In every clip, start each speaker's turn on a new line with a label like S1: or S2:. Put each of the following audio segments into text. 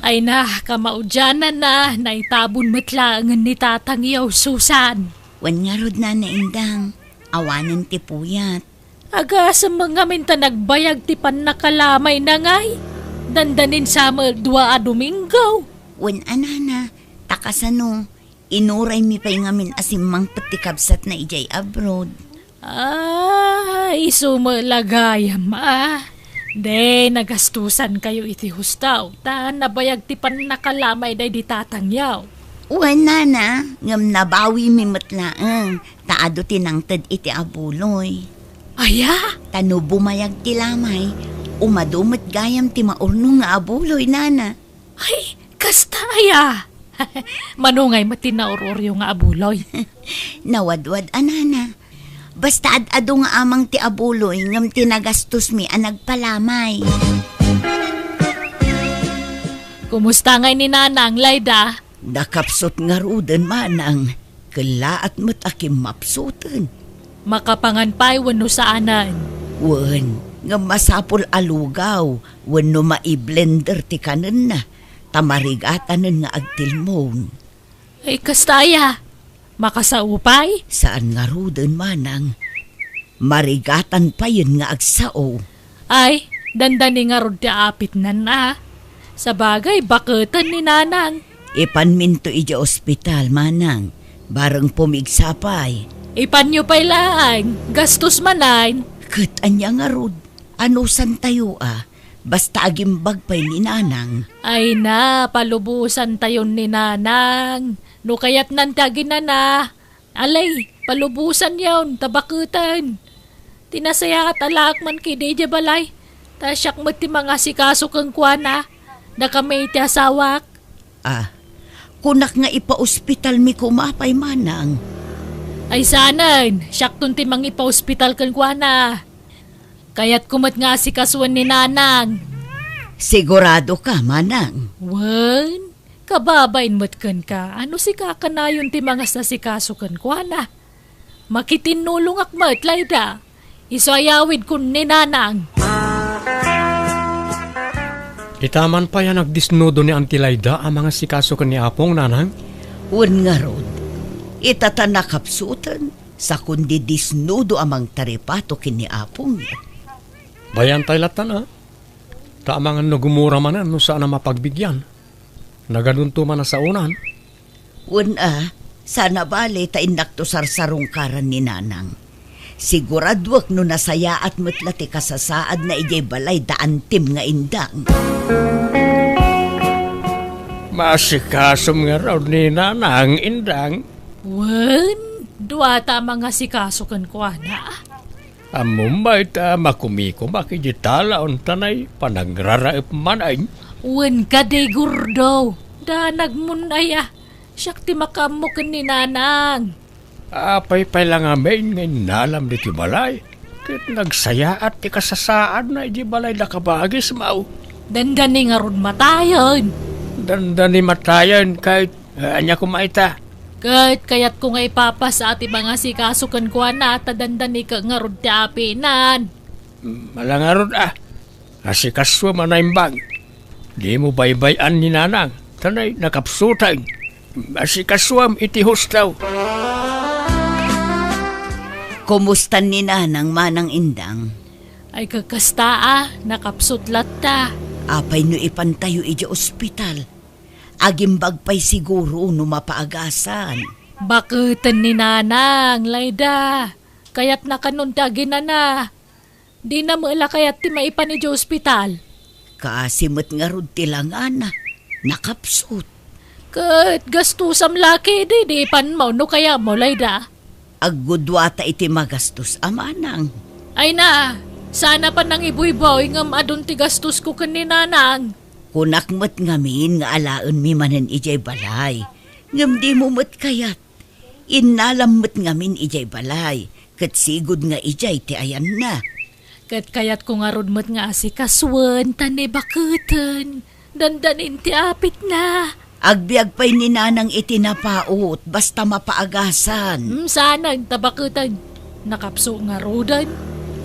S1: Ay na, kamaudyanan na, naitabon matlaangan ni Tatang Yaw Susan.
S2: Wan nga rod na indang, awanan ti puyat.
S1: Aga sa mga minta nagbayag ti pan nakalamay na ngay. Dandanin sa dua a Domingo.
S2: Wan anana, takasano, inuray mi pa'y ngamin asimang patikabsat na ijay abroad.
S1: Ay, sumalagayam De, nagastusan kayo iti hustaw. Ta, nabayag ti pan nakalamay day di Tatang Yaw.
S2: Wan nana, ngam nabawi mi matlaang, taado tinangtad iti abuloy.
S1: Aya?
S2: Tano bumayag ti lamay, umadumat gayam ti maurno nga abuloy nana.
S1: Ay, kasta aya. Manungay matinauror yung nga abuloy.
S2: Nawadwad anana. Basta ad-ado nga amang ti abuloy ngam tinagastos mi ang nagpalamay.
S1: Kumusta ngay ni Nanang, Layda?
S2: Nakapsot nga rudan manang, kalaat mo't akim mapsutan.
S1: Makapanganpay wano saanan.
S2: Wan, nga masapol alugaw, wano maiblender ti kanan na, tamarigatanan nga agtilmon.
S1: Ay, kastaya. Makasaupay?
S2: Saan nga rudan manang, marigatan pa yun nga agsao.
S1: Ay, dandani nga rod ti apit na. Sa bagay, baketan ni Nanang.
S2: Ipanminto ija ospital manang, bareng pumigsapay.
S1: Ipanyo pa'y laang, gastos manan.
S2: Kat anya nga rod, ano san tayo basta agimbag pa'y ni Nanang.
S1: Ay na, palubusan tayon ni Nanang. No kayat nantagin na. Alay, palubusan yawn, tabakutan. Tinasaya at alaak man kay Deja Balay. Tasyak mo ti mga sikaso kang kuwana. Na kami iti asawak.
S2: Kunak nga ipa-ospital mi kumapay manang.
S1: Ay sanan, siyak tun ti mang ipa-ospital kang kuwana. Kaya't kumat nga sikasuan ni Nanang.
S2: Sigurado ka manang?
S1: Wan? Kababain mo't kan ka, ano si kakanayon ti mga sasikaso kan kwa na? Makitinulong akmat, Layda. Isayawid kun ni Nanang.
S3: Itaman pa yan nagdisnudo ni Auntie Layda ang mga sikaso kan ni Apong, Nanang?
S2: Wan nga rod, itatanakapsutan sa kundi disnudo amang taripato kini Apong.
S3: Bayan tayo latan Taamang ano gumura manan no saan na mapagbigyan. Naganunto man na sa unan.
S2: Wan sana bali ta indakto sarsarong karan ni Nanang. Siguradwak no nasaya at mutlati kasasaad na ijay balay daan tim nga indang.
S3: Masikasom nga raw ni Nanang indang.
S1: Wan? Duwata mga sikaso kan kwa na.
S3: Amumbay ta makumiko makijitala on tanay panagraraip man ay.
S1: Wan ka de gurdo. Danag mun aya. Siyak ti makamukan ni Nanang.
S3: Apay lang amin ngayon nalam di balay. Kit nagsaya at ti kasasaad na di balay nakabagis mau.
S1: Dandani nga ron matayon.
S3: Dandani matayan kahit anya kumaita.
S1: Kahit kayat ko nga ipapa sa ati mga sikaso kan kwa na tadandani ka nga ron ti apinan.
S3: Malangarod asikaswa manaimbang. Di mo baybayan ni Nanang. Tanay nakapsutay. Asikaswam iti hustaw.
S2: Kumusta ni Nanang manang indang?
S1: Ay kakasta nakapsutlat ta.
S2: Apay no ipantayo ija ospital. Agimbag pa'y siguro no mapaagasan.
S1: Bakutan ni Nanang, Layda. Kaya't nakanuntagin na. Di na maala kaya't ti maipan ni ospital.
S2: Kasimot nga rod tilangan nakapsut.
S1: Kat gastusam laki di pan mo no kaya mo, Layda.
S2: Aggudwata iti magastos amanang.
S1: Ay na, sana pa nang ibuy-boy ngam adun ti gastos ko kan ni Nanang.
S2: Kunakmat ngamin nga alaon mi manen ijay balay. Ngam di mo mat kayat. Inalammat ngamin ijay balay. Kat sigod nga ijay ti ayan na.
S1: Kat kayat ko nga rodmat nga asikaswan, tani bakutan. Dandanin ti apit na.
S2: Agbiag pa'y ni Nanang itinapaot, basta mapaagasan.
S1: Sana ang tabakutan. Nakapso nga rodan.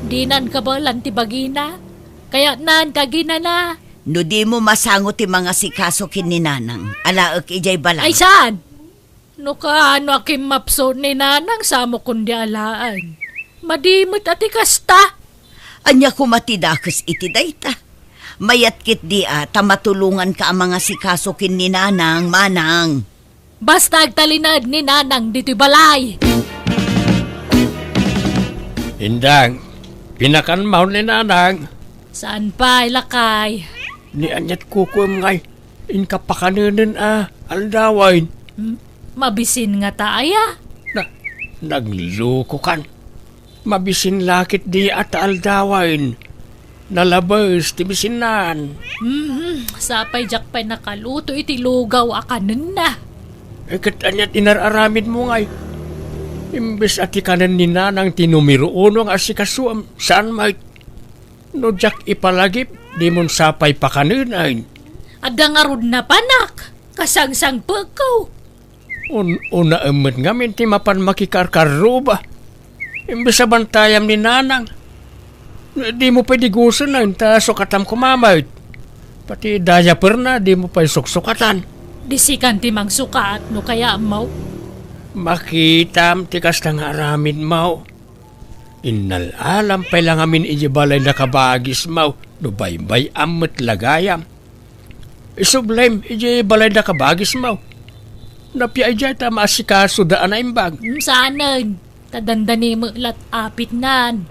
S1: Dinan ka ba lang ti bagina? Kaya nan kagina na.
S2: No di mo masangot ti mga sikaso kin ni nanang. Alaak ijay balay.
S1: Ay saan? No kaano akim mapso ni nanang samo kundi alaan. Madimot ati kasta.
S2: Anya kumatidakas iti dayta. Mayat kit di tamatulungan ka ang mga sikaso kin ni nanang, manang.
S1: Basta agtalinad ni nanang dito'y balay.
S3: Indang, pinakanmaw ni nanang.
S1: Saan pa, Lakay?
S3: Ni anyat kukum ngay. Inkapakanunan aldawain.
S1: Mabisin nga taaya.
S3: Nagloko kan. Mabisin lakit di at aldawain. Nalabas ti bisinan.
S1: Sapay jakpay nakaluto iti lugaw akanan na.
S3: Kat anyat inararamid mo ngay. Imbes ati kanan ni nanang tinumiro uno ang asikasuam. Saan may no jak ipalagip di mon sapay pakanunain.
S1: Adda nga rod na panak. Kasangsang pagkaw.
S3: Una emet ngamin ti mapan makikarkaruba. Imbes sa bantayam ni nanang. Di mo pwede gusto na ta sukatam kumamay. Pati daya perna di mo pa suksukatan.
S1: Disikan ti mang sukat no kaya mau.
S3: Makitam ti kastang aramin mau. Inalalam pa lang amin ijibalay na kabagis mau. No baybay amet lagayam. Isublem ijibalay na kabagis mau. Napia ijay ta maasikaso daan na imbag.
S1: Saanan? Tadandani mo lat apit nan.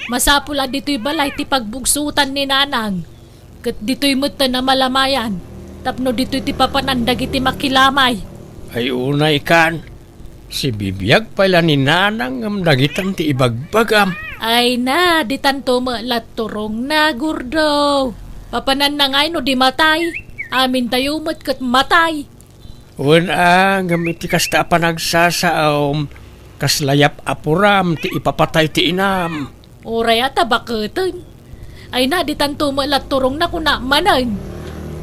S1: Masapula dito'y balay ti pagbugsutan ni nanang. Kat dito'y mutta na malamayan. Tapno dito'y ti papanandag iti makilamay.
S3: Ay unay kan. Si bibiyag pala ni nanang ang nagitan ti ibagbagam.
S1: Ay na, di tanto mo lat turong na gurdo. Papanan na ngay no di matay. Amin tayo mat kat matay.
S3: Una gamit ti kasta panagsasaom. Kaslayap apuram ti ipapatay ti inam.
S1: Oray ata bakatan. Ay na, di tanto mo lat turong na kuna manan.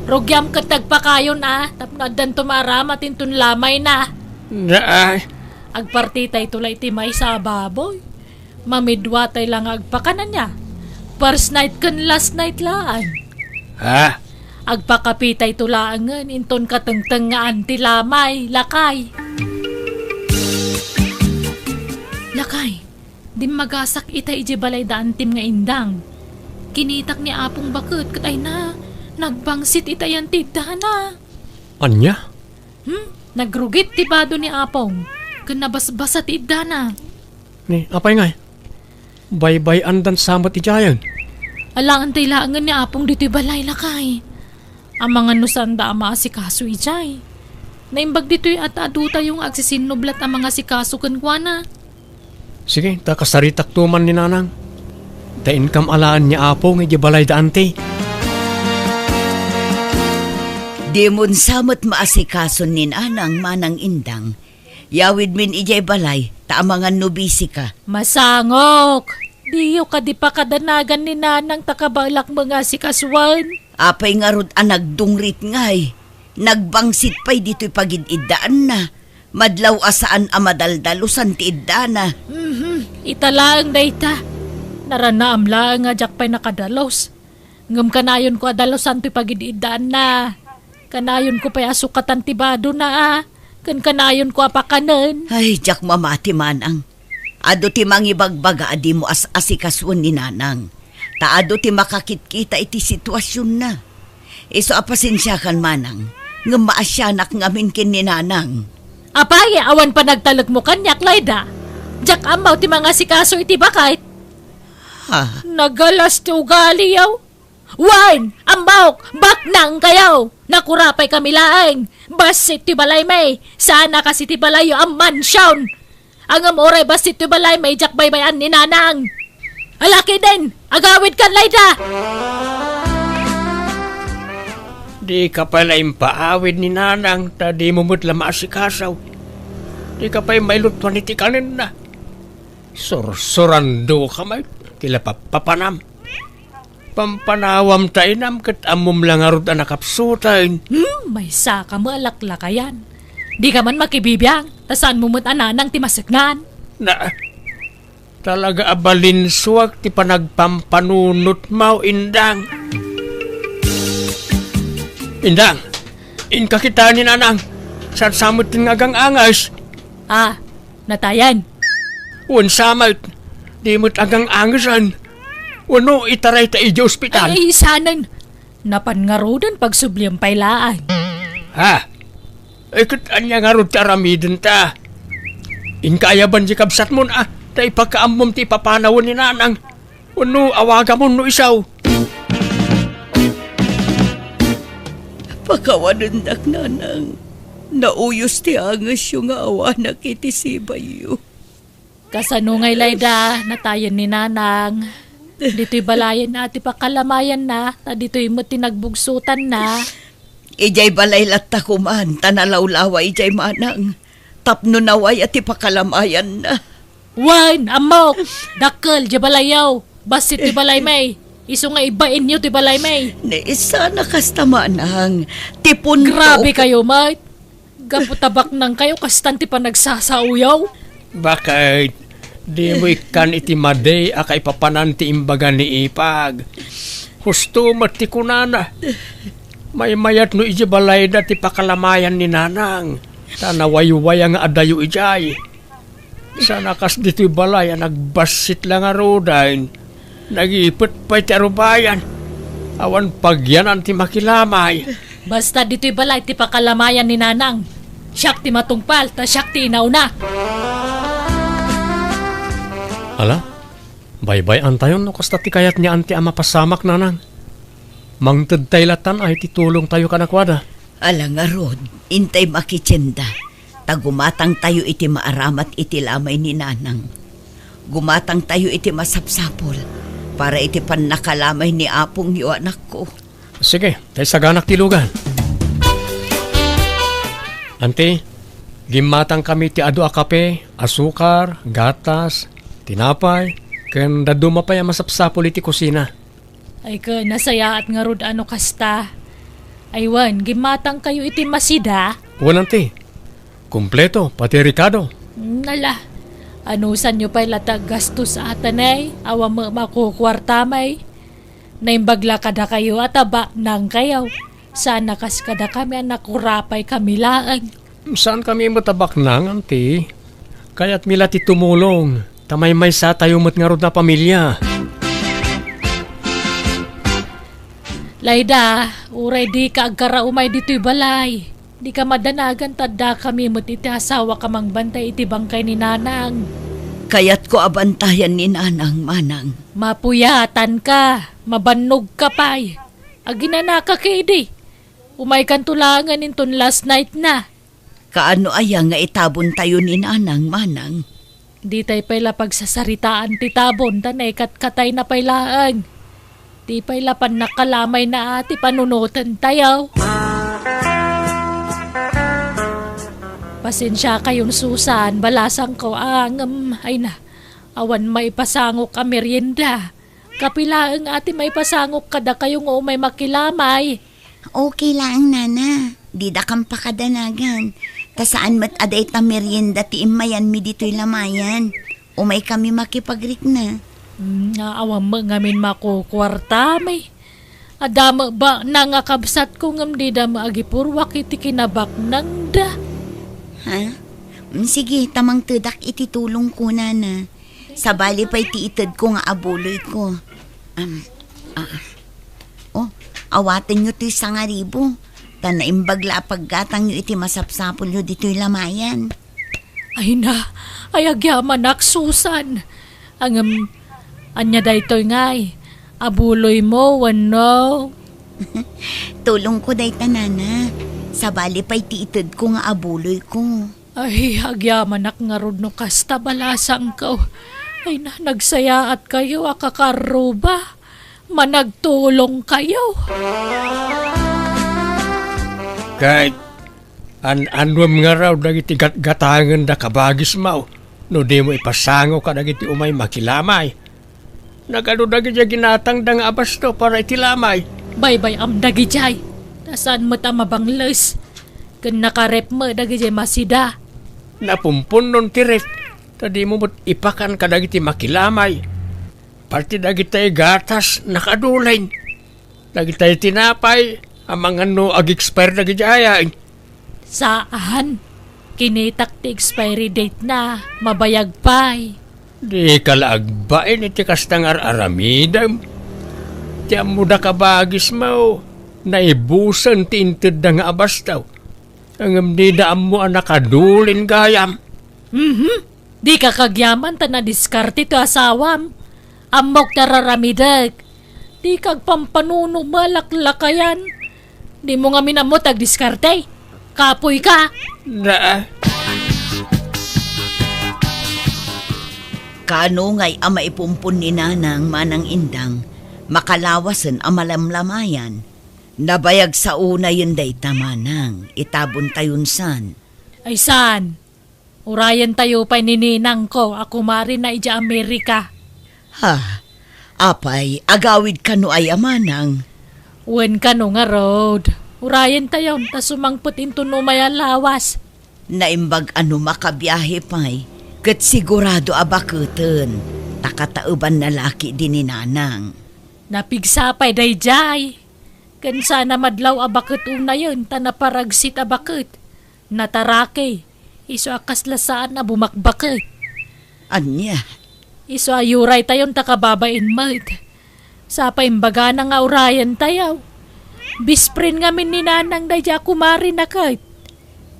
S1: Rogyam katag pa kayo na. Tapno adan tumarama tintun lamay na.
S3: Na
S1: Agpartitay tulay ti may sa baboy. Mamidwatay lang agpakanan niya. First night kan last night laan.
S3: ha?
S1: Agpakapitay tulaangan inton katengteng nga anti lamay, Lakay. Lakay, di magasak itay iji balay da antim nga indang. Kinitak ni Apong bakit kat ay na, nagbangsit itay ang tidana.
S3: Anya?
S1: Nagrugit ti bado ni Apong, kanabasbasa ti idana.
S3: Ni, apay ngay. Baybay andan samat ijayan.
S1: Alangan tay laangan ni Apong dito'y balay, Lakay. Ang mga nusanda ang maasikaso ijay. Naimbag dito'y at aduta yung agsisinublat ang mga sikaso kankwana.
S3: Sige, takasaritak tuman ni nanang. Dain kam alaan niya apo nga balay da ante.
S2: Di mon samot maasikaso ni nanang manang indang. Yawid min ijay balay, taamangan nubisi ka.
S1: Masangok! Diyo ka di pa kadanagan ni nanang takabalak mga sikaswan.
S2: Apay nga rod nagdungrit ngay. Nagbangsit pa'y dito'y pagididaan na. Madlaw asaan amadaldalusan ti idana.
S1: Italaang dayta. Naranaam lang nga jak pa'y nakadalos. Ngam kanayon ko adalosan to'y pagididaan na. Kanayon ko pa'y asukatan ti bado na Kan kanayon ko apakanan.
S2: Ay, jak mamati manang. Ado ti mangibagbaga adi mo asikaswan ni nanang. Taado ti makakitkita iti sitwasyon na. Iso apasensya kan manang. Nga maasyanak ngamin kin ni nanang.
S1: Apay, awan pa nagtalag mo kanyak, Layda. Jak amaw ti mga sikaso iti bakit.
S2: Ha?
S1: Nagalas ti ugali yaw. Wan! Ambawk! Baknang kayaw! Nakurapay kami laeng! Basit ti balay may! Sana kasi ti balay ang mansyon! Ang amoray basit ti balay may jak baybayan ni nanang! Alaki din! Agawid kan, Layda!
S3: Di ka pala impaawid ni nanang ta di mo mutla maasikasaw. Di ka pa'y mailutwan iti kanin na. Sursurando ka may tila papanam. Pampanawam ta inam kat amom lang arod nakapsutain.
S1: May saka mo alaklakayan. Di ka man makibibiyang, tasan mo mo't ananang timasagnan.
S3: Na talaga abalinswag ti panagpampanunot mau indang. Indang, inkakita ni nanang. Saan samot nga gang angas?
S1: Ah, natayan.
S3: Wan samot. Di mo't agang angasan. Wano itaray ta iji ospital.
S1: Ay, sanan. Napangarudan pag subliyang pailaan.
S3: Ha? Ikot anya nga ron taramidin ta. Inkayaban si kabsat mo na. Ta ipagkaambom ti papanawon ni nanang. Wano awaga mo no isaw.
S2: Pakawanundak nanang. Nauyos ti angas yung awa na kitisibay yu.
S1: Kasanungay layda, natayan ni nanang. Dito'y balayan na, ati pakalamayan na, ta dito'y mo tinagbugsutan na.
S2: Ijay balay latta kuman, tanalawlawa ijay manang. Tapno naway at ipakalamayan na.
S1: Wan, amok, dakkel, di balayaw, basit di balay may. Iso nga ibain nyo di balay may.
S2: Naisa na kasta manang. Tipon
S1: Grabe kayo, mate. Gaputabak nang kayo, kastanti pa nagsasauyaw.
S3: Bakit? Di mo ikan iti maday akay papananti imbaga ni ipag. Husto mati kunana. May mayat no iji balay da ti pakalamayan ni nanang. Tanaway-way nga adayo ijay. Sana kas dito'y balay nagbasit lang nga rodain. Nag-ipot pa iti arubayan. Awan pagyanan ti makilamay.
S1: Basta dito'y balay, ti pakalamayan ni nanang. Siyak ti matungpal, ta siyak ti inauna.
S3: Ala, baybay antayon no kasta ti kayat ni anti ama pasamak nanang. Mangted taylatan ay titulong tayo kanakwada.
S2: Ala nga rod, intay makitsinda. Tagumatang tayo iti maaramat iti lamay ni nanang. Gumatang tayo iti masapsapol para iti panakalamay ni apong yu anak ko.
S3: Sige, tayo saganak tilugan. Ante, gimatang kami ti adu a kape, asukar, gatas, tinapay, ken daduma pa yung masapsapol iti kusina.
S1: Ay ka, nasaya at nga rod ano kasta. Aywan, gimatang kayo iti masida.
S3: Ante, kumpleto, pati Ricardo.
S1: Nala, anusan nyo pa ilatag gastos sa atanay, awa mo makukwartamay. Naimbagla kada kayo at aba nang kayaw. Sana kas kada kami anak kurapay kami laang.
S3: Saan kami matabak nang, ante? Kaya't mila ti tumulong. Tamay may sa tayo mo't nga rod na pamilya.
S1: Layda, uray di ka agkara umay dito'y balay. Di ka madanagan tadda kami mo't iti asawa kamang bantay iti bangkay ni nanang.
S2: Kaya't ko abantayan ni nanang manang.
S1: Mapuyatan ka, mabannog ka pa'y. Aginana ka kidi. Umay kan tulangan inton last night na.
S2: Kaano aya nga itabon tayo ni nanang manang?
S1: Di tay pala pagsasaritaan ti tabon, tanay katay na pailaan. Di pala pan nakalamay na ati panunutan tayo. Pasensya kayon Susan, balasang ko ay na. Awan may pasangok ka merienda. Kapilaang ati may pasangok kada kayong umay makilamay.
S4: Okay lang, nana. Di da kang pakadanagan. Tasaan mat aday ta merienda ti imayan mi dito'y lamayan. Umay kami makipagrik na.
S1: Awam mo ngamin makukwarta may. Adama ba nangakabsat ko ngam di da maagipurwak iti kinabak nang da.
S4: Ha? Sige, tamang tudak iti tulong ko, nana. Sabali pa'y tiitad ko nga abuloy ko. Awatin nyo ti sangaribo. Tanaimbagla paggatang nyo iti masapsapol nyo dito'y lamayan.
S1: Ay na, ay agyaman ak Susan. Anya daytoy ngay. Abuloy mo, wano.
S4: Tulong ko day tanana. Sabali pa'y tiitad ko nga abuloy ko.
S1: Ay, agyaman ak nga rod no kasta balasang ko. Ay na, nagsaya at kayo akakaruba. Managtulong kayo.
S3: Kahit anwam nga raw dagiti gatangan da kabagis mau. No di mo ipasango ka dagiti umay makilamay. Nagano dagiti ginatang da nga abasto para itilamay.
S1: Bye-bye am dagijay. Tasan mo tamabangles. Kan nakarep mo dagijay masida.
S3: Napumpun nun tirep. Tadi mo mo't ipakan ka dagiti makilamay. Parti dagiti gatas nakadulain. Dagiti tinapay Amang ano ag-expire na gijaya.
S1: Saan? Kinitak ti expiry date na. Mabayag pa'y.
S3: Di kalaagbain iti kastang aramidam. Ti amuda kabagis mo. Naibusan ti inted na nga abastaw. Ang amnida mo ang nakadulin gayam.
S1: Di ka kagyaman ta na diskarte to asawam. Amok tararamidag. Di kag pampanuno malaklakayan. Di mo nga minamot ag diskarte. Kapoy ka.
S3: Na,
S2: Kano ngay ama ipumpun ni Nanang manang indang, makalawasan ang malamlamayan. Nabayag sa una yun day tamanang, itabon tayon san.
S1: Ay san? Urayan tayo pa nininang ko. Ako marin na ija Amerika.
S2: Ha, apay, agawid kano ay amanang.
S1: Wen ka no nga road. Urayan tayo. Ta sumangput into no maya lawas.
S2: Naimbag ano makabiyahe pa'y, kat sigurado abakutan, takatauban na laki din ni Nanang.
S1: Napigsapay day jay. Kan sana madlaw abakit una yun. Ta naparagsit abakit. Natarake. Iso akaslasaan na bumakbakit.
S2: Anya,
S1: Iso ayuray tayon takababain mat. Sa paimbaga na nga urayan tayo. Bisprin nga min ni Nanang dayja kumari na kahit.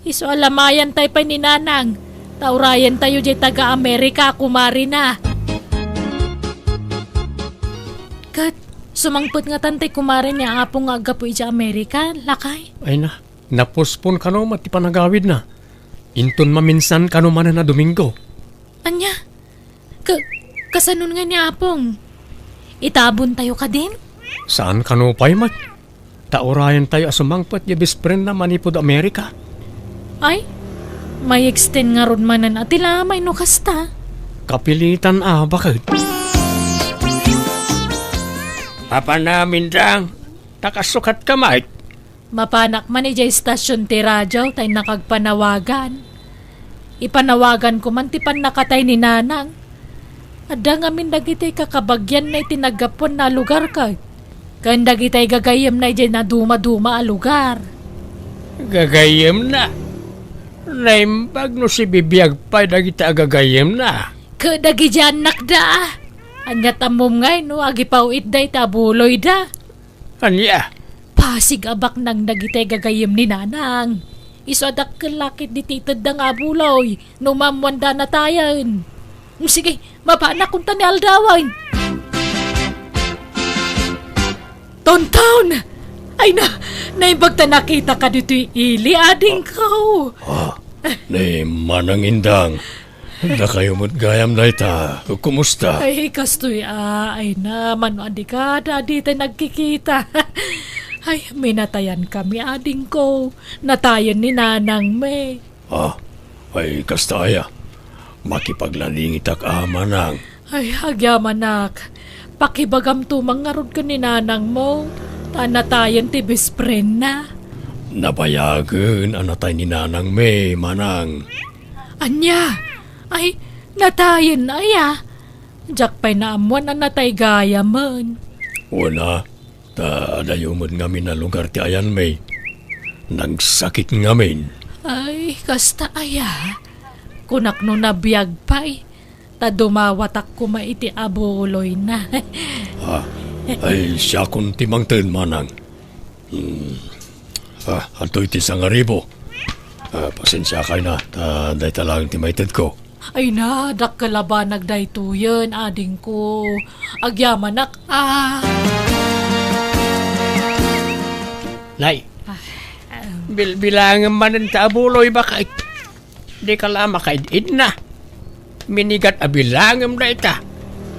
S1: Iso alamayan tayo pa ni Nanang. Taurayan tayo jay taga-Amerika kumari na. Kat, sumangput nga tantay kumari niya apong nga agapo ija Amerika, lakay.
S3: ay na, napospon ka no mati panagawid na. Inton maminsan ka no man na Domingo.
S1: Anya, kasanon nga niya apong. Itabon tayo ka din?
S3: Saan ka no pa'y mat? Taurayan tayo asumangpat ya bispren na manipod Amerika.
S1: Ay, may extend nga ron manan at may no kasta.
S3: Kapilitan bakit? Papa namin dang, takasukat ka Mike.
S1: Mapanak man ijay stasyon ti radyo tay nakagpanawagan. Ipanawagan ko man ti pan nakatay ni Nanang. Adda nga min dagitay kakabagyan na itinagapon na lugar ka. Kan dagitay gagayem na ijay na duma-duma a lugar.
S3: Gagayem na. Naimbag no si bibiyag pa dagita gagayem na.
S1: Kadagi dyan nakda. Anya tamom ngay no agipawit day tabuloy da.
S3: Anya,
S1: Pasig abak nang dagitay gagayem ni Nanang. Iso adak kalakit di titad da nga buloy. No mamwanda na tayan. Sige, mapanak kung tani aldawan. Tonton! Ay na, naimbag ta nakita ka dito ili ading ko.
S3: ni manang indang. Na kayo mo't gayam na ita. Kumusta?
S1: Ay, kastoy ay naman adi ka, dadi tayo nagkikita. Ay, minatayan kami ading ko. Natayan ni Nanang me.
S3: Ay kastaya. Makipaglalingit ak amanang.
S1: Ay, agyamanak. Pakibagam tumang nga ron ka ni Nanang mo. Tanatayan ti bispren na.
S3: Nabayagan anatay ni Nanang me, manang.
S1: Anya, ay, natayan na ya. Diyak pa'y naamuan na natay gaya man.
S3: Una, adayumod ngamin na lugar ti ayan me. Nagsakit ngamin.
S1: Ay, kasta aya. Kunak no nabiyag pa'y. Ta dumawatak ko maiti abuloy na.
S3: Ay siya kung timangtin manang. Antoy ti sangaribo. Pasensya kay na. Day talang timaited ko.
S1: Ay na, dakkalaban nagdaytuyan, ading ko. Agyamanak,
S3: Nay, bilangan man ang tabuloy bakit? Di ka lang makaidid na. Minigat abilangan na ita.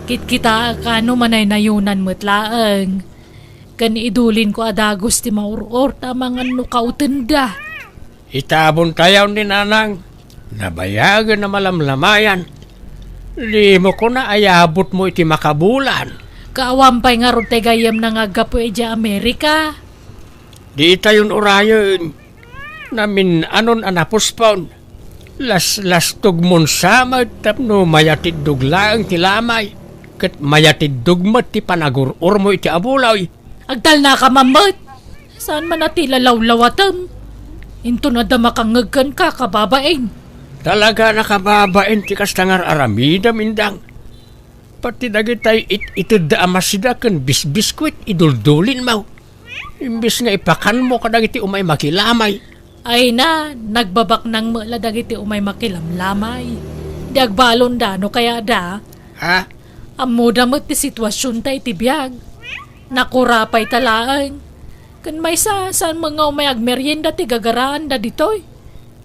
S1: Kit-kita kano manay nayunan mo't laang. Kani idulin ko adagos ti mauror tamangan no kautenda.
S3: Itabon tayaw ni Nanang. Nabayagan na malamlamayan. Di mo ko na ayabot mo iti makabulan.
S1: Kaawampay nga ron tegayam na nga gapo eja Amerika.
S3: Di tayon urayon. Namin anon anapuspon. Las tugmon samad tapno mayatid duglaang ti lamay. Kat mayatid dugmat ti panagurur mo iti abulaw.
S1: Agtal na ka mamot. Saan man ati lalawlawatan? Into na damakangagkan ka, kababain.
S3: Talaga nakababain ti kastangar aramida mindang. Pati dagitay itid da amasida kan bisbiskwit iduldulin mo. Imbis nga ipakan mo kadagiti umay makilamay.
S1: Ay na, nagbabak ng mala dagiti umay makilamlamay. Di agbalon da, no kaya da.
S3: Ha?
S1: Amo damot ti sitwasyon tayo ti biyag. Nakurapay talaan. Kan may saan mga umay agmeryenda ti gagaraan da ditoy.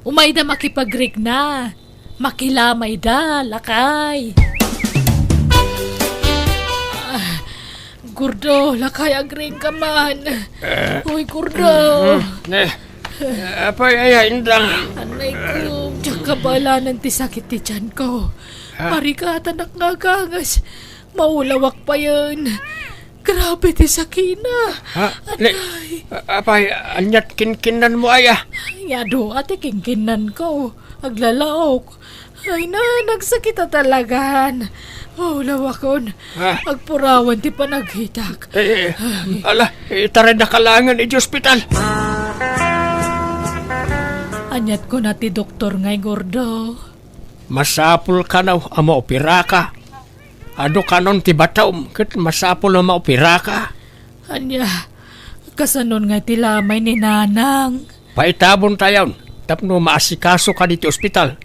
S1: Umay da makipagrig na. Makilamay da, lakay. Gordo, lakay agring ka man. Uy, Gordo.
S3: Apay ay indang.
S1: Anay ko, diyan ka bala ng tisakit ti tiyan ko. Marika, tanak nga gangas. Maulawak pa yun. Grabe ti sakina.
S3: Apay, anyat kinkinan mo ay
S1: Yado, ate kingkinan ko. Aglalaok. Ay na, nagsakit na talagaan. Maulawakon. Agpurawan ti panaghitak.
S3: Ala, itaray na kalangan iti ospital.
S1: Anyat ko na ti doktor ngay, Gordo.
S3: Masapul ka na maopira ka. Ado kanon ti bataom, ket masapul na maopira ka.
S1: Anya, kasanon nga ti lamay ni Nanang.
S3: Paitabon tayon, tapno maasikaso ka dito ospital.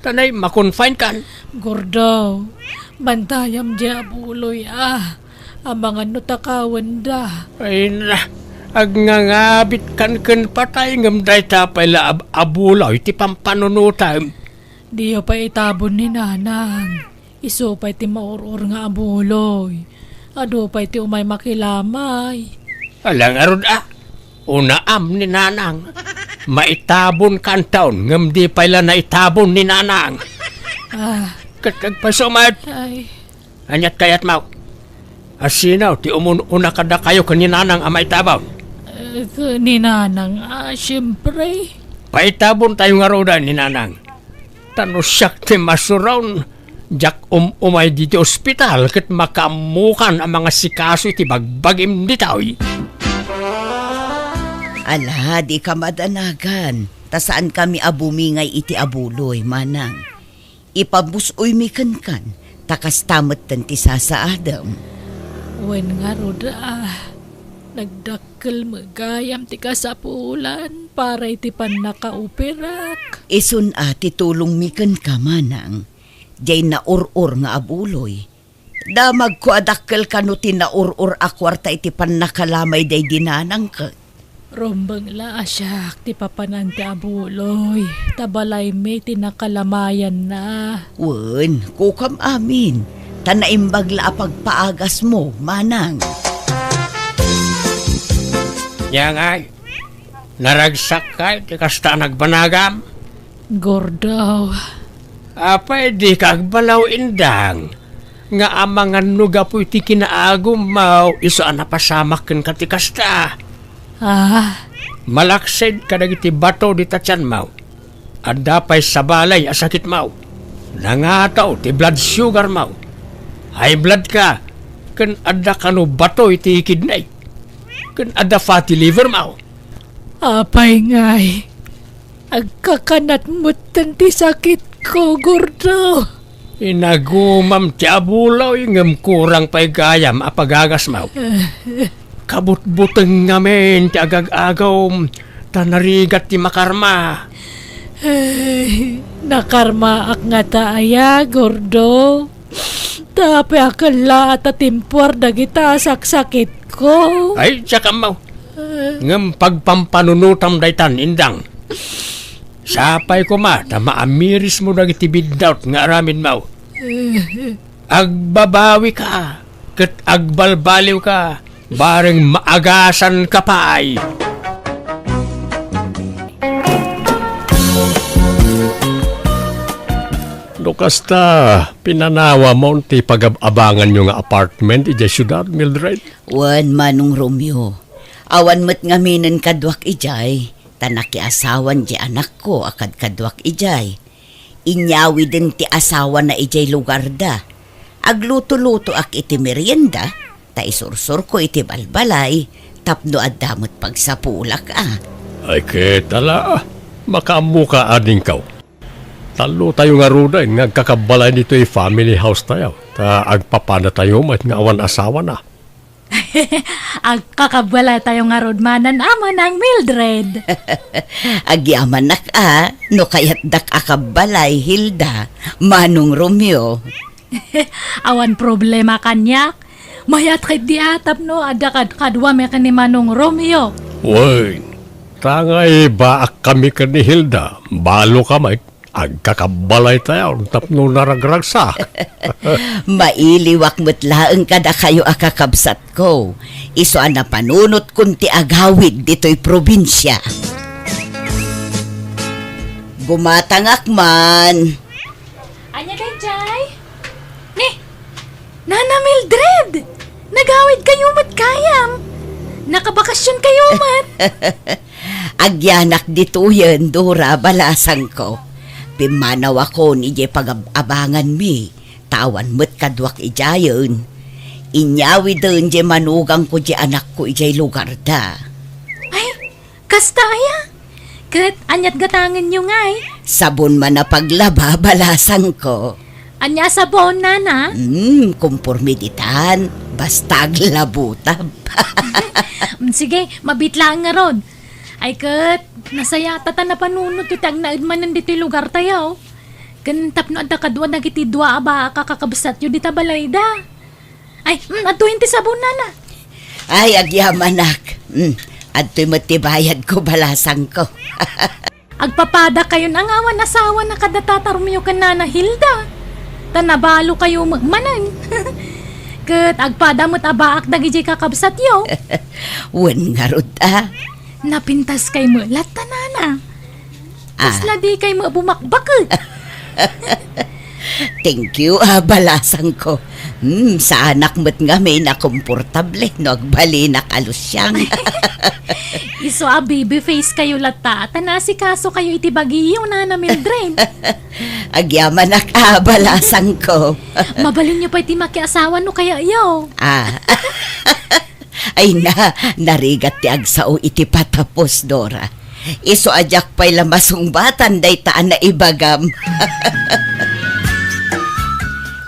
S3: Tanay, makonfine kan.
S1: Gordo, bantayam di abuloy Amangan no takawan da.
S3: Ay na, agnangabit kan patay ngam day tapay la abulaw iti pampanunutam.
S1: Diyo pa itabon ni Nanang. Iso pa iti mauror nga abuloy. Ado pa iti umay makilamay.
S3: Alang arod unaam ni Nanang. Maitabon kan taon ngam di pala na itabon ni Nanang. Katagpasumat.
S1: Ay,
S3: Anyat kayat mau. Asinaw ti una kada kayo kan ni Nanang amay tabon.
S1: ni Nanang, siyempre.
S3: Paitabon tayo nga roda ni Nanang. Tano siyak ti masuraw. Jak umay dito ospital ket makamukan ang mga sikaso iti bagbagim ditoy.
S2: Ala, di ka madanagan. Ta saan kami abumingay iti abuloy, Manang. Ipabusoy mi kan, takas tamat ti sasaadam.
S1: Wen nga roda, nagdakkel magayam ti kasapulan para iti pan nakauperak.
S2: Isun titulong mi ka, Manang. Diyay naurur nga abuloy. Damag ko adakkel kano tinaurur akwarta iti pan nakalamay day dinanang ka.
S1: Rombang la asyak ti papanan ti abuloy. Tabalay may tinakalamayan na.
S2: Wen, kukam amin. Tanaimbag la pagpaagas mo, Manang.
S3: Yang ay, naragsak ka iti kasta nagbanagam.
S1: Gordo.
S3: Pwede kagbalaw indang. Nga amangan nuga po iti kinaagum mau iso napasamak ken katikasta. Malaksid kadagiti bato di tatyan mau. Adda pay sa balay asakit mau. Nangataw ti blood sugar mau. High blood ka. Ken adda kano bato iti kidney. Ken adda fatty liver mau.
S1: Apay ngay. Agkakanat mo ti sakit ko, Gordo.
S3: Inagumam ti abulaw ngem kurang pay gayam apagagas mau. Kabut-buteng ngamen ti agag-agaw tanarigat ti makarma.
S1: Nakarma ak nga taaya, Gordo. Tapi akala at timpuar dagita saksakit ko.
S3: Ay, tsaka mau. Ngem pagpampanunutam daytan indang. Sapay ko ta maamiris mo dagiti biddaut nga aramin mau. Agbabawi ka, ket agbalbaliw ka, bareng maagasan ka pa ay. Dokasta, pinanawa mo ti pag-abangan nyo nga apartment ija syudad, Mildred?
S2: Wan, Manong Romeo. Awan mo't ngaminin kadwak ijay. Tanaki asawan di anak ko akad kadwak ijay. Inyawi din ti asawa na ijay lugar da. Agluto-luto ak iti merienda, ta isursur ko iti balbalay, Tapno at damot pagsapulak
S5: Ay ketala, makamuka ading kaw. Talo tayo nga ruda, nga kakabalay nito family house tayo. Ta agpapana tayo mat nga awan asawa na.
S1: Ang kakabala tayo nga rodmanan ama ng Mildred.
S2: Agyaman nak no kayat dak akabalay Hilda, Manong Romeo.
S1: Awan problema kanyak. Mayat kay di atap no, ada kadwa may ni Manong Romeo.
S5: Uy, tangay baak kami ka ni Hilda. Balo kamay, agkakabalay tayo. Tapno naragragsa.
S2: Mailiwak mutlaeng kada kayo akakabsat ko. Iso na panunot kunti agawid dito'y probinsya. Gumatangak man.
S1: Anya kay Jay? Ni, Nana Mildred! Nagawid kayo mat kayam. Nakabakasyon kayo mat.
S2: Agyanak dito yan, Dora, balasang ko. Pimanaw ako ni Jay pag-abangan mi. Tawan mo't kadwak ijayon. Inyawi doon Jay manugang ko Jay anak ko ijay lugar da.
S1: Ay, kasta aya. Kat, anyat gatangan nyo ngay.
S2: Sabon man na paglaba, balasang ko.
S1: Anya sabon, Nana.
S2: Kumpurmiditan. Basta aglabutab.
S1: Sige, mabitlaan nga ron. Ay, kat, nasaya tata na panunod itag naidman nandito yung lugar tayo. Ganitap no adda kadwa nagiti dua aba kakakabsat yun dita balayda. Ay, atuhin ti sabon, Nana.
S2: Ay, agyamanak. Adto'y matibayad ko, balasang ko.
S1: Agpapada kayo ng awan asawa na kadatatarmiyo ka Nana Hilda. Tanabalo kayo magmanan. Kat agpada mo't abaak dagijay kakabsat yo.
S2: Wan nga rod
S1: Napintas kay mo lata, Nana. Isla di kay mo bumakbakot.
S2: Thank you, balasang ko. Sa anak mo't nga may nakomportable, no agbali na kalusyang.
S1: Iso baby face kayo lata. Tanasi kaso kayo itibagiyo, Nana Mildred.
S2: Agyamanak, balasang ko.
S1: Mabalin niyo pa iti makiasawa no kaya yaw.
S2: Ay narigat ti agsao iti patapos, Dora. Iso ajak pa'y lamasong batan day taan na ibagam.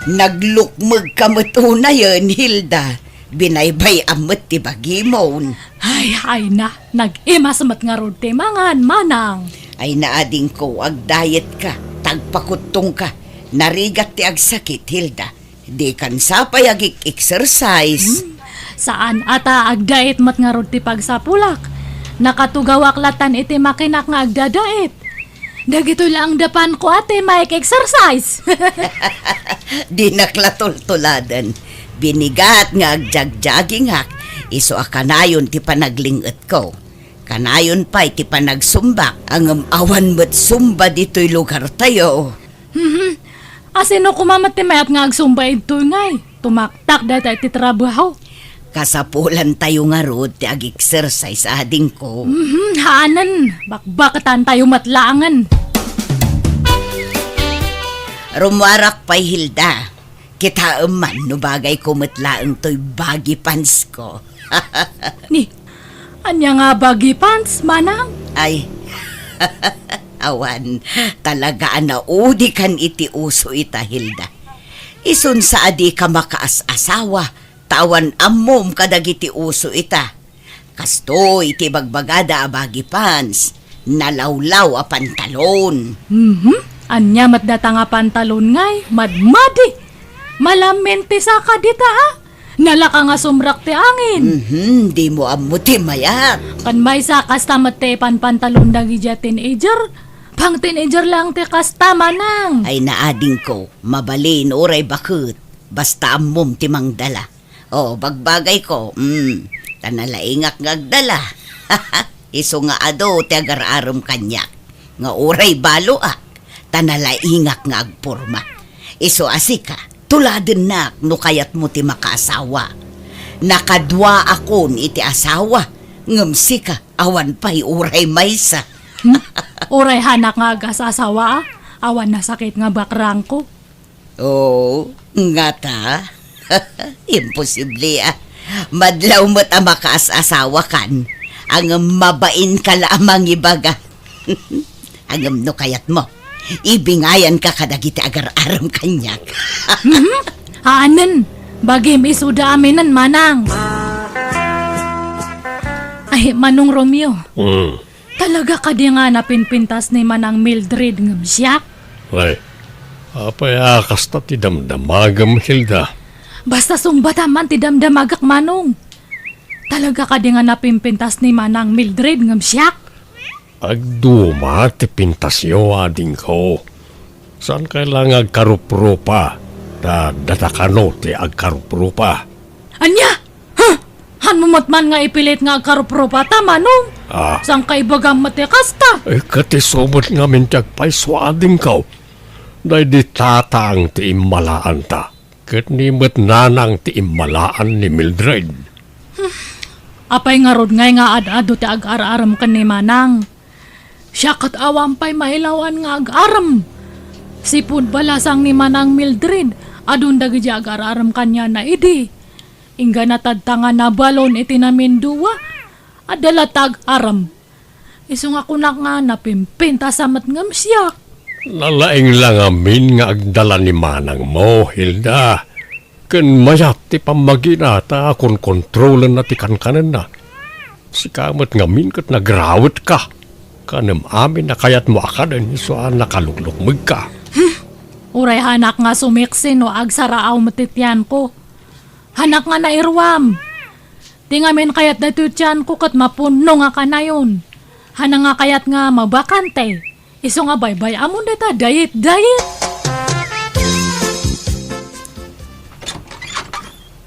S2: Naglukmag kamot una yun, Hilda. Binaybay amot ti bagimon.
S1: Ay na, nag-imasamat nga ron ti mangan manang.
S2: Ay naading ko, ag-diet ka, tagpakutong ka. Narigat ti agsakit, Hilda. Di kan sapay exercise.
S1: Saan ata agdait mat nga ron ti pagsapulak? Nakatugawak latan iti makinak nga agdadait. Dagito lang dapan ko ate maik exercise.
S2: Di naklatultuladan. Binigat nga agjag-jogging hak. Iso akanayon ti panaglingot ko. Kanayon pa iti panagsumbak. Ang awan mo't sumba dito'y lugar tayo.
S1: Asino kumamat ti mayat nga agsumba ito ngay. Tumaktak dati iti trabaho.
S2: Kasapulan tayo nga rod ti ag-exercise ading ko.
S1: Haanan, bakbakatan tayo matlaangan.
S2: Rumwarak pa'y Hilda. Kita man no bagay ko matlaang to'y baggy pants ko.
S1: Ni, anya nga bagi pants, manang?
S2: Ay, awan, talaga na udi kan iti uso ita, Hilda. Isun sa adi ka makaas-asawa, tawan ammom kadagiti uso ita. Kasto iti bagbagada a bagi pants, nalawlaw a pantalon.
S1: Anya matdata nga pantalon ngay, madmadi. Malamente sa kadita Nalaka nga sumrak ti angin.
S2: Di mo amuti mayat.
S1: Kan may sa kastamat te pantalon dagi ja teenager. Pang teenager lang ti kastama nang.
S2: Ay naading ko, mabalin oray bakit. Basta ammom ti mangdala. O, bagbagay ko, tanalaingak ngagdala. Iso nga ado ti agar-arom kanyak. Nga oray balo tanalaingak ngagporma. Iso asika, tuladen nak no kayat mo ti makaasawa. Nakadwa akon iti asawa. Ngamsi ka, awan pa'y uray maysa.
S1: Oray hanak nga agasasawa awan na sakit nga bakrang ko.
S2: Oo, nga ta. Imposible Madlaw mo't ang makaasawa kan. Ang mabain ka lamang ibaga. Ang no kayat mo. Ibingayan ka kadagiti agar-aram kanyak.
S1: Haanan, bagim isuda aminan manang. Ay, Manong Romeo, talaga ka di nga napinpintas ni Manang Mildred ng siyak?
S5: Ay, apay kasta ti damdamagam, Hilda.
S1: Basta sumbata man ti damdamagak Manong. Talaga ka di nga napimpintas ni Manang Mildred ng siyak?
S5: Agduma ti pintasyo ading ko. Saan kailang agkaruprupa? Datakano ti agkaruprupa.
S1: Anya? Han man nga ipilit nga karupropa ta Manong. Sang kaibagang matikasta.
S5: Ay katisomot nga mintag paiswading ka. Dahil di tatang ti imalaan ta. Kat nimot nanang ti imalaan ni Mildred.
S1: Apay nga rod ngay nga ad-ado ti ag-araram ka ni Manang. Siya kat awampay mailawan nga ag-aram. Sipud balasang ni Manang Mildred. Adun dagi di ag-araram kanya na idi. Ingga natadtanga na balon iti namin duwa. Adala tag-aram. Isong ako na nga napimpinta samat ngam siya.
S5: Nalaing lang amin nga agdala ni manang mo, Hilda. Ken mayat ti pamaginata akong kontrolan na ti kankanan na. Sikamat ngamin kat nagrawat ka. Kanem amin na kayat mo akadan isuan nakaluklukmig ka.
S1: Uray hanak nga sumiksin o agsaraaw matityan ko. Hanak nga nairwam. Di nga men kayat na tutyan ko kat mapuno nga ka na yun. Hana nga kayat nga mabakante. Iso nga baybay amon deta diet.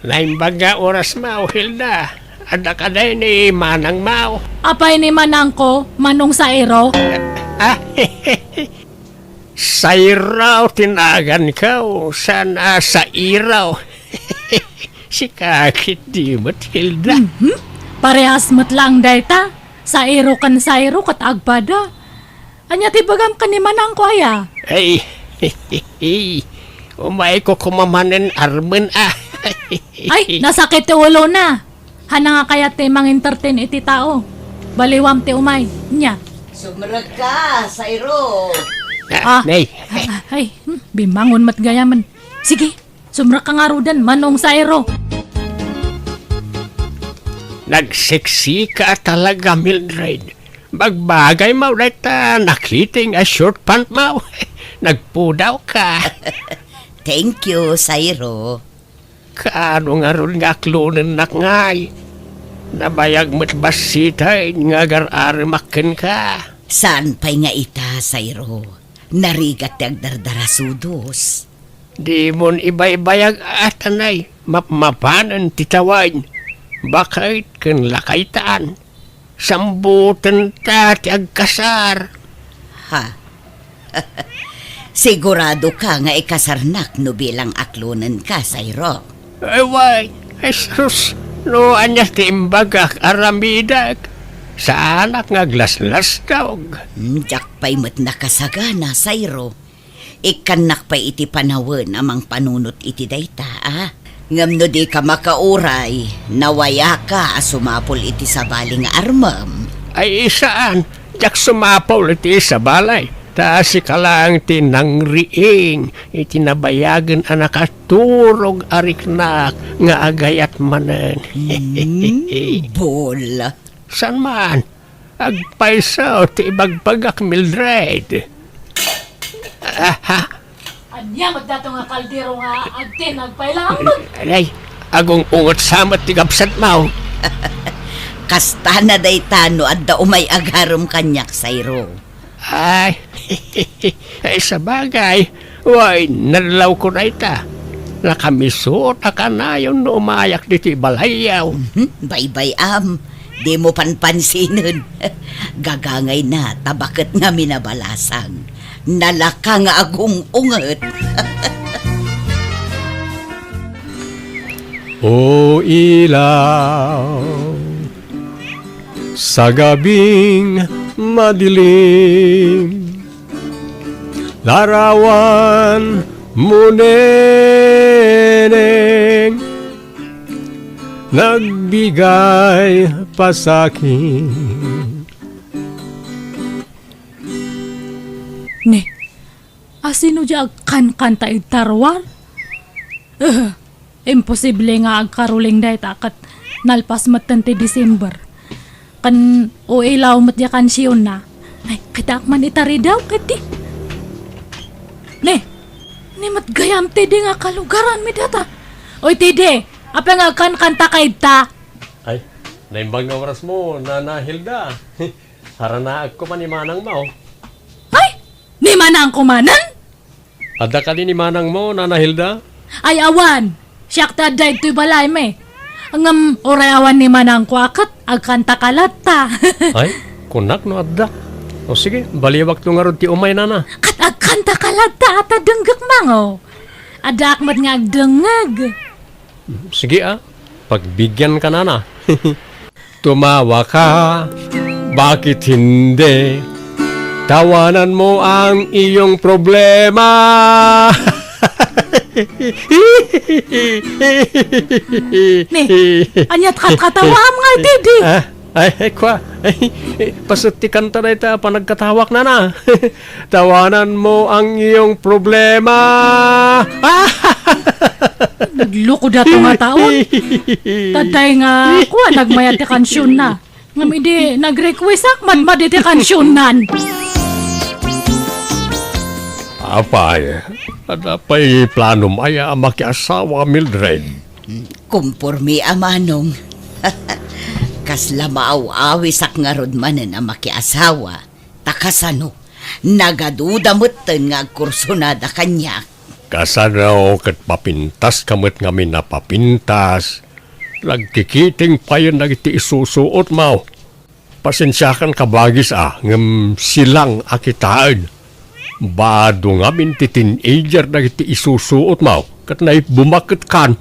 S3: Naimbaga oras mao, Hilda. Ada ka day ni Manang Mao.
S1: Apay ni Manang ko, Manong Sairo.
S3: Sa iraw tinagan ka o sana sa iraw. Si kakit di mo't, Hilda.
S1: Parehas mo't lang dayta. Sairo kan Sairo kat agpada. Anya tibagam ka ni Manang ko aya.
S3: Ay, umay ko kumamanin armen
S1: Ay, nasakit ti ulo na. Hana nga kaya ti mang-entertain iti tao. Baliwam ti umay. Nya.
S2: Sumrag ka, Sairo.
S3: Nay.
S1: Ay, bimangon mat gayaman. Sige, sumrak ka nga rudan, Manong Sairo.
S3: Nagseksi ka talaga, Mildred. Magbagay mo ulit nakiting a short pant mo. Nagpudaw ka.
S2: Thank you, Sairo.
S3: Kaano nga ron nga klunan nak ngay. Nabayag mo't basitay nga gar-arimakin ka.
S2: Saan pa'y nga ita, Sairo? Narigat ti agdardarasudos.
S3: Di mon ibay-bayag atanay. Mapmapanan titawain. Bakit kan lakaitaan? Sambutan ta ti agkasar.
S2: Ha? Sigurado ka nga ikasarnak no bilang aklunan ka, Sairo.
S3: Ay, why? Ay, sus. No, anya ti imbagak aramidak. Sa anak nga glaslas dawg.
S2: Jak pa'y mat nakasagana, Sairo. Ikanak pa'y iti panawan amang panunot iti dayta, Ngam no di ka makauray, nawaya ka sumapol iti sabali nga armam.
S3: Ay, isaan? Jak sumapol iti sa balay. Taasi ka lang tinangriing. Itinabayagan anak turog ariknak nga agayat manen.
S2: Bola.
S3: San man? Agpaisaw ti ibagbagak Mildred.
S1: Anya magdato nga kaldero nga agtin nagpailang.
S3: Ay, agong ungot samat ti gapsat mau.
S2: Kasta na daytano at da umay agarom kanyak, Sairo.
S3: Ay, ay sa bagay. Way, nalaw ko na ita. Nakamisot na kanayon no umayak diti balayaw.
S2: Bye-bye, Di mo panpansinin. Gagangay na, tabaket nga minabalasang. Nalaka nga agong unget.
S5: O ilaw, sa gabing madilim, larawan mo neneng, nagbigay pa sa'kin.
S1: Ne, asino di agkan-kanta tarwar? Imposible nga agkaruling dahi takat nalpas matante December. Kan o ilaw mat ya kansyon na. Ay, kita man itari daw kati. Ne, mat gayam tede nga kalugaran mi data. Oy tede, apa nga kan-kanta kay ta?
S5: Ay, naimbang na oras mo, Nana Hilda. Haranaag ko man ni Manang mo.
S1: Ay, di man ang kumanan?
S5: Ada ka din ni Manang mo, Nana Hilda?
S1: Ay awan, siyak ta day to'y balay me. Ang oray awan ni manang kwakat, agkanta kalata.
S5: Ay, kunak no adda. O sige, baliwag to nga ron ti umay, Nana.
S1: Kat agkanta kalata at adenggak mango. Ada akmat nga agdengag.
S5: Sige pagbigyan ka, Nana. Tumawa ka, bakit hindi? Tawanan mo ang iyong problema.
S1: Ne, anyat katawa nga tidi.
S5: Ay, kwa. Pasutikan ta na ita, panagkatawak, Nana. Tawanan mo ang iyong problema.
S1: Nagloko dato nga taon. Taday nga kuha nagmayat ti kansyon na. Ngam ide nag-request akman maditi kansyonan.
S5: Apay, adapay plano maya makiasawa, Mildred.
S2: Kumpurmi amanong. Kasla maaw-awi sak nga rod manen ang makiasawa. Takasano, nagaduda moten nga kursunada kanya.
S5: Kasano kat papintas kamot ngamin na papintas. Lagkikiting pa yun nagiti isusuot mo. Pasensyakan kabagis ngam silang akitaan. Bado ngamin ti teenager nagiti isusuot mo. Kat na bumakit kan.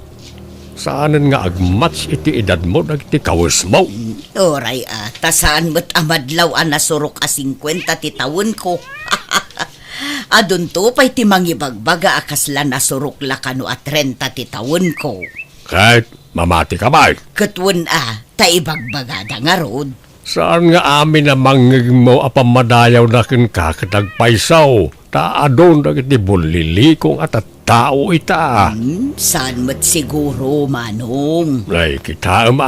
S5: Saanan nga agmatch iti edad mo nagiti kawas mo.
S2: Oray tasaan mo't amadlaw nasurok 50 ti taon ko. Adun to pa'y ti mangibagbaga akasla nasurok la kano 30 ti taon ko.
S5: Kahit mamati ka ba?
S2: Katwan taibagbagada nga rod.
S5: Saan nga amin na mangig mo apamadayaw na kakatagpaisaw? Taadon na kiti bulilikong at tao ita.
S2: Saan mo't siguro, Manong?
S5: Ay, kita ang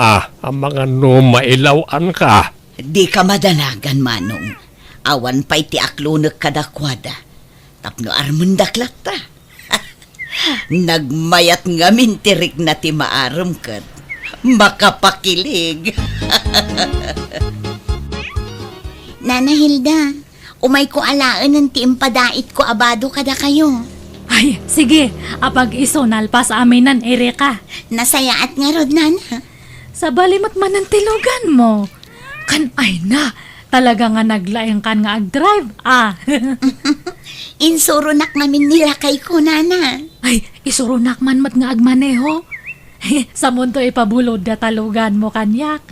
S5: mga mailawan ka.
S2: Di ka madanagan, Manong. Awan pa'y ti aklunak kadakwada. Tapno armundaklat ta. Nagmayat nga mintirik na ti maaram kat. Makapakilig.
S4: Nana Hilda, umay ko alaan ng tiimpadait ko abado kada kayo.
S1: Ay, sige, apag iso nalpas aminan Erika.
S4: Nasayaat nga rod, Nana.
S1: Sa balimat man ang tilugan mo. Kan ay na, talaga nga naglaeng kan nga ag-drive,
S4: Insurunak namin nilakay ko, Nana.
S1: Ay, isurunak man mat nga agmaneho. Sa mundo ipabulod da talugan mo kanyak.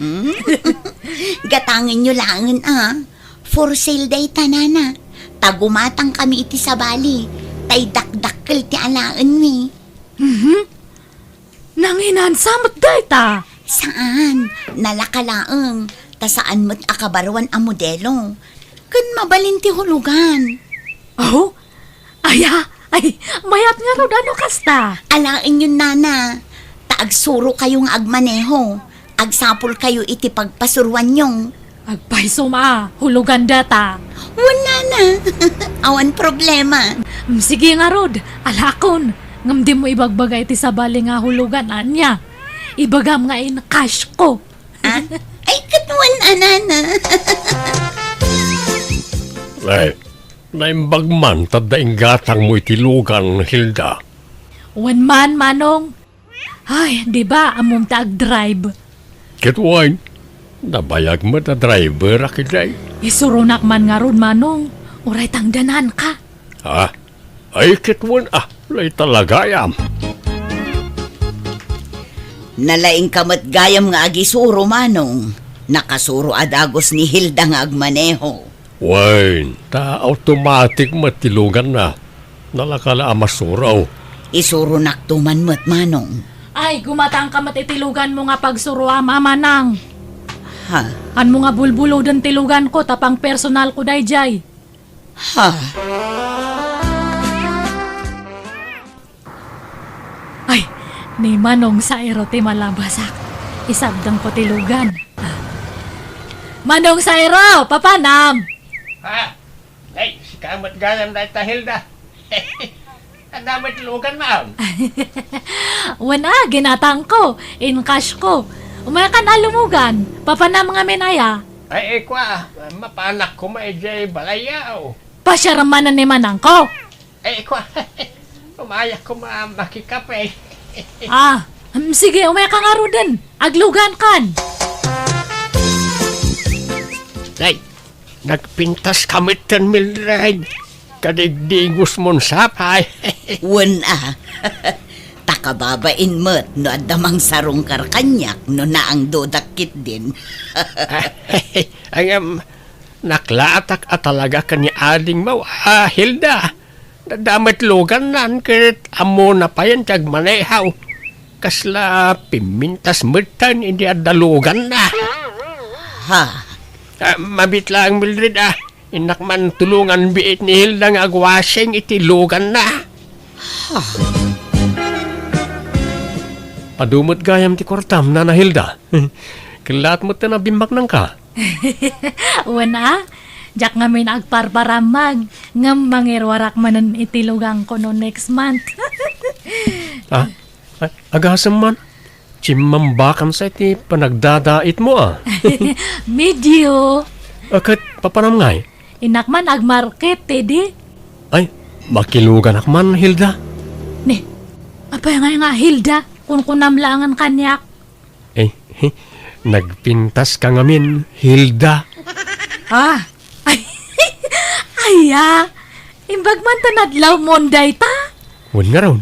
S4: Gatangin nyo langan, For sale day ta, Nana. Tagumatang kami iti sa bali. Tay dakdakkel ti alaan mi.
S1: Nanginan samot dayta.
S4: Saan? Nalakalaang. Ta saan mo't akabarwan ang modelo. Kan mabalin ti hulugan.
S1: Oh? Ay, mayat nga rod ano kasta.
S4: Alain yun, Nana. Taagsuro kayong agmaneho. Agsapol kayo iti pagpasurwan nyong.
S1: Agpaiso hulugan data.
S4: Wala na. Awan problema.
S1: Sige nga rod, alakon. Ngam di mo ibagbagay ti sabali nga hulugan anya. Ibagam nga in cash ko.
S4: Ay, katuan, Nana.
S5: Ay, naimbag man tadaing gatang mo itilugan, Hilda.
S1: Wan man, Manong. Ay, di ba among taag-drive?
S5: Kitwain, nabayag mo na driver akiday.
S1: Isurunak man nga ron, Manong. Uray tangdanan ka.
S5: Ay, kitwan lay talaga yam.
S2: Nalaing kamat gayam nga agisuro, Manong. Nakasuro adagos ni Hilda nga agmaneho.
S5: Wain, automatic matilugan na. Nalakala amasuraw.
S2: Isuro naktuman mo't, Manong.
S1: Ay, gumatang ka matitilugan mo nga pagsuruam, Manang.
S2: Ha?
S1: An mo nga bulbulo den tilugan ko, tapang personal ko dayjay.
S2: Ha?
S1: Ay, ni Manong sa erote malabasak. Isabdang ko tilugan. Manong sa ero, papanam!
S3: Ha? Ay, si kamot gayam na ita Hilda. Ang dami tulugan, ma'am.
S1: Wana, ginatang ko, in cash ko. Umaya ka na lumugan, papanam nga menaya.
S3: Ay, kwa, mapanak ko maijay balayaw.
S1: Pasyaramanan ni Manang ko.
S3: Ay, kwa, umayak ko makikape.
S1: Sige, umaya ka nga ro din. Aglugan kan.
S3: Ay, nagpintas kamit ten Mildred. Kadigdigos mon sapay.
S2: Wan takababain mo't no adamang sarungkar kanyak no naang dodakit din.
S3: Ay, naklaatak at talaga kanya ading mo. Hilda, dadamit lugan nan kit amo na pa yan tiyag manehaw. Kasla pimintas mertan hindi adalugan na.
S2: Ha?
S3: Mabit lang Mildred Inak man tulungan biit ni Hilda nga agwasing itilugan na.
S5: Padumot gayam ti kortam, Nana Hilda. Kilat mo na bimbak nang ka.
S1: Wana, jak nga may nagparparamag. Nga mangirwarak manan itilugang ko no next month.
S5: Agasam man. Chimambakan sa iti panagdadait mo
S1: Medyo.
S5: Akat papanam ngay.
S1: Inakman agmarket, tedi.
S5: Ay, makilugan akman, Hilda.
S1: Ne, apay nga Hilda, kung kunamlangan kanyak.
S5: Nagpintas ka ngamin, Hilda.
S1: Imbag man tanadlaw monday ta.
S5: Wan nga raon.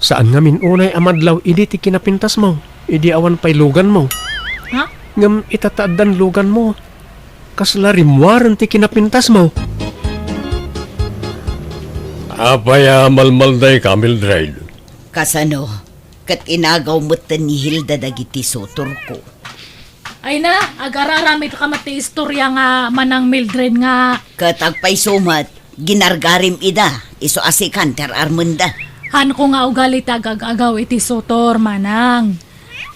S5: Saan ngamin unay amadlaw, idi ti kinapintas mo. Idi awan pa'y lugan mo.
S1: Ha?
S5: Ngam itataadan lugan mo. Kasla rimwaran ti kinapintas mo. Apaya malmalday ka, Mildred.
S2: Kasano, kat inagaw mo't ni Hilda dagiti sotor ko.
S1: Ay na, agararamit ka mati istorya nga Manang Mildred nga.
S2: Kat agpay sumat, ginargarim ida, iso asikan ter armenda.
S1: Han ko nga ugalit agagaw iti sotor, Manang.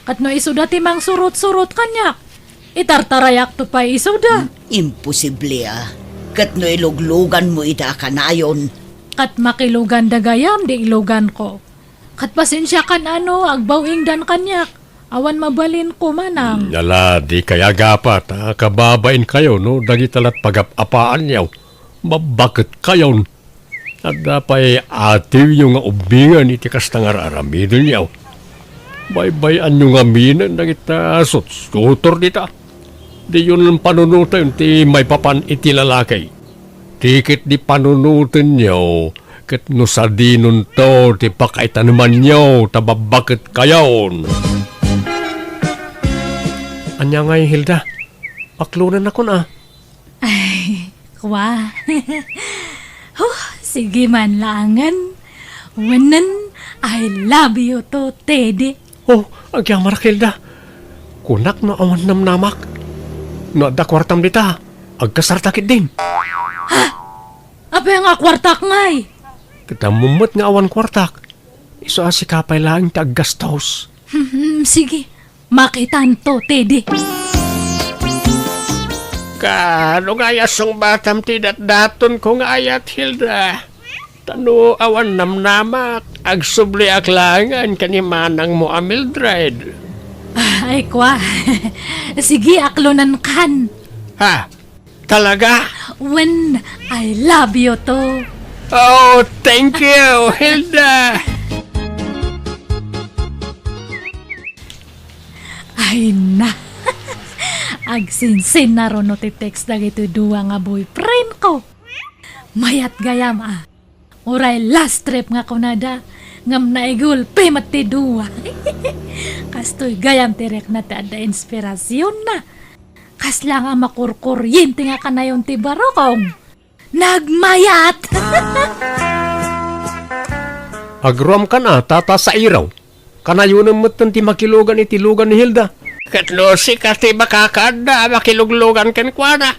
S1: Kat no iso dati mang surot-surot kanyak. Itartarayak to pa iso da.
S2: Imposible kat no iluglugan mo ida kanayon.
S1: Kat makilugan da gayam, di ilugan ko. Kat pasensya kan agbawing dan kanyak. Awan mabalin ko, Manang.
S5: Nala, di kaya gapat, kababain kayo, no? Dagitalat pagapapaan niyaw. Mabakit kayo. At dapay ativ yung nga ubingan iti kastangar aramidon niyaw. Baybayan yung aminan na kita sutor dita. Di yun panunutan ti may papan iti lalakay. Tikit di panunutan niyo. Kat nusadinon to ti pakaitan naman niyo. Tababakit kayon. Anya ngay, Hilda. Paklunan ako na.
S1: Ay, kwa. Sige man langan. Wanan, I love you to, Teddy.
S5: Agyang marak, Hilda. Kunak na awan namnamak. No, da kwartam dita. Agkasartakit din.
S1: Apa nga kwartak ngay?
S5: Kita mumot nga awan kwartak. Iso asikapay lang ti aggastos.
S1: Sige, makitan to, Teddy.
S3: Kano nga yasong batam tidat daton ko nga ayat Hilda. Tano awan namnamak. Agsubli aklangan kanimanang mo Mildred.
S1: Ay, kwa. Sige, aklonan kan.
S3: Talaga?
S1: When I love you to.
S3: Oh, thank you, Hilda.
S1: Ay na. Agsinsin na ron no ti text na ito duwa nga boyfriend ko. Mayat gayam Uray last trip nga kunada. Ngam na igulpe mati duwa. Kastoy gayam tirek na ti ada inspirasyon na. Kasla nga makurkuryente nga kanayon ti barokong. Nagmayat!
S5: Agrom ka na, tata sa iraw. Kanayon mo ti makilugan itilugan ni Hilda.
S3: Katlosi kasi makakada, makiluglugan kan kwa na.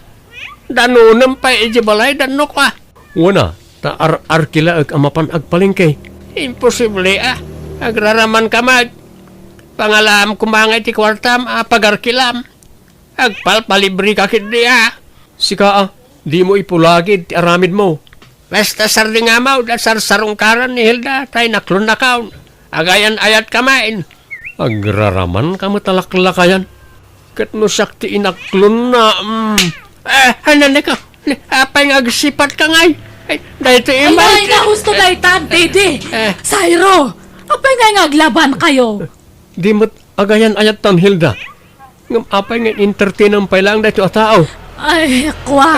S3: Danunam pa ijibalay, danok ah.
S5: Una, ta arkila ag amapan agpalingkay.
S3: Imposible ah. Agraraman ka mag. Pangalam kumangay ti kwartam, pagarkilam. Agpalpalibri ka kindi ah.
S5: Sika di mo ipulagid ti aramid mo.
S3: Basta sarding amaw, dasar sarungkaran ni Hilda, tay naklon na kaon. Agayan ayat kamain.
S5: Agraraman ka matalaklakayan. Kat no sakti inaklon na.
S3: Hanan ka. Apay nga agsipat ka ngay. Dahil ito
S1: Ay,
S3: imay.
S1: na gusto na itan, Dede. Sairo, apay nga aglaban kayo.
S5: Di mo't agayan ayat tan Hilda. Ngam apay nga entertain ang pailang dito a tao.
S1: Ay, kwa.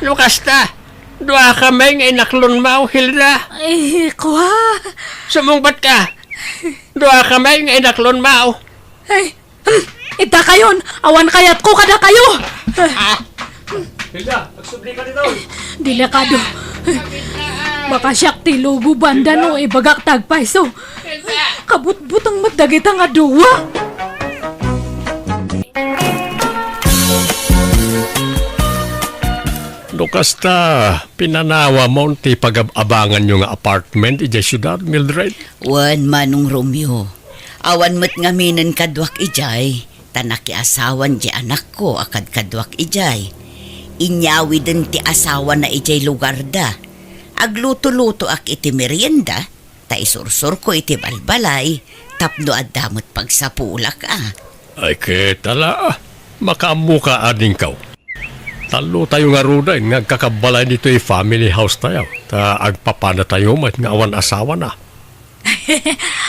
S3: Lukas ta. Dua kamay nga inaklon mo, Hilda.
S1: Ay, kwa.
S3: Sumungbat ka. Dua kamay nga inaklon mo.
S1: Ay, ita kayon. Awan kayat ko kada kayo.
S5: Hilda, magsubli ka dito.
S1: Delikado. Baka siyak ti lugo banda no ibagak tagpaiso. Kabut-butang matdagit ang aduwa.
S5: Lukas ta, pinanawa mo ti pag-abangan nyo nga apartment ija syudad, Mildred.
S2: Wan manong Romeo. Awan mo't ngaminin kadwak ijay. Tanaki asawan di anak ko akad kadwak ijay. Inyawi din ti asawa na ijay lugar da. Agluto-luto ak iti merienda. Ta isursur ko iti balbalay. Tapno at damot pagsapulak ah.
S5: Ay ketala, makaamu ka ading kaw. Talo tayo nga ruday, nga kakabalay dito yung family house tayo. Ta agpapana tayo mat nga awan asawa na.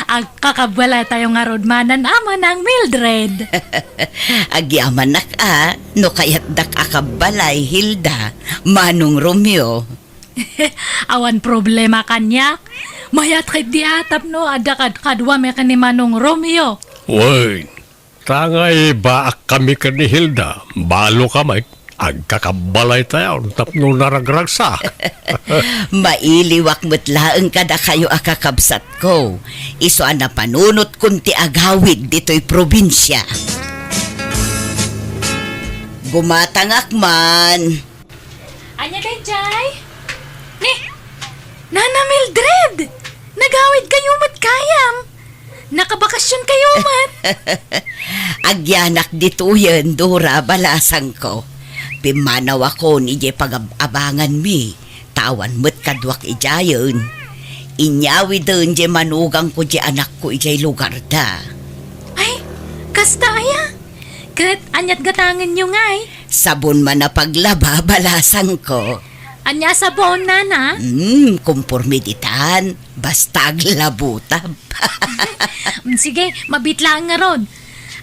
S1: Ang kakabala tayo nga rodmanan ama ng Mildred.
S2: Agyaman nak no kayat dak akabalay Hilda, manong Romeo.
S1: Awan problema kanya. Mayat kay di atap no adakad kadwa me ni Manong Romeo.
S5: Uy, tangay baak kami ka ni Hilda, balo kamay. Agkakabalay tayo, tapno naragragsak.
S2: Mailiwak mo't laeng kada kayo akakabsat ko. Iso na panunot kunti agawid dito'y probinsya. Gumatangak man.
S1: Anya kay Jay? Ni, Nana Mildred! Nagawid kayo mat kayam. Nakabakasyon kayo mat.
S2: Agyanak dito yan, Dora, balasang ko. Pimanaw ako ni Jay pag-abangan mi. Tawan mo't kadwak ijayon. Inyawi doon Jay manugang ko Jay anak ko ijay lugar da.
S1: Ay, kasta aya. Kat anyat gatangan nyo ngay.
S2: Sabon man na paglaba, balasang ko.
S1: Anya sabon, Nana.
S2: Kumpormiditan. Basta aglabutab.
S1: Sige, mabitlaan nga ron.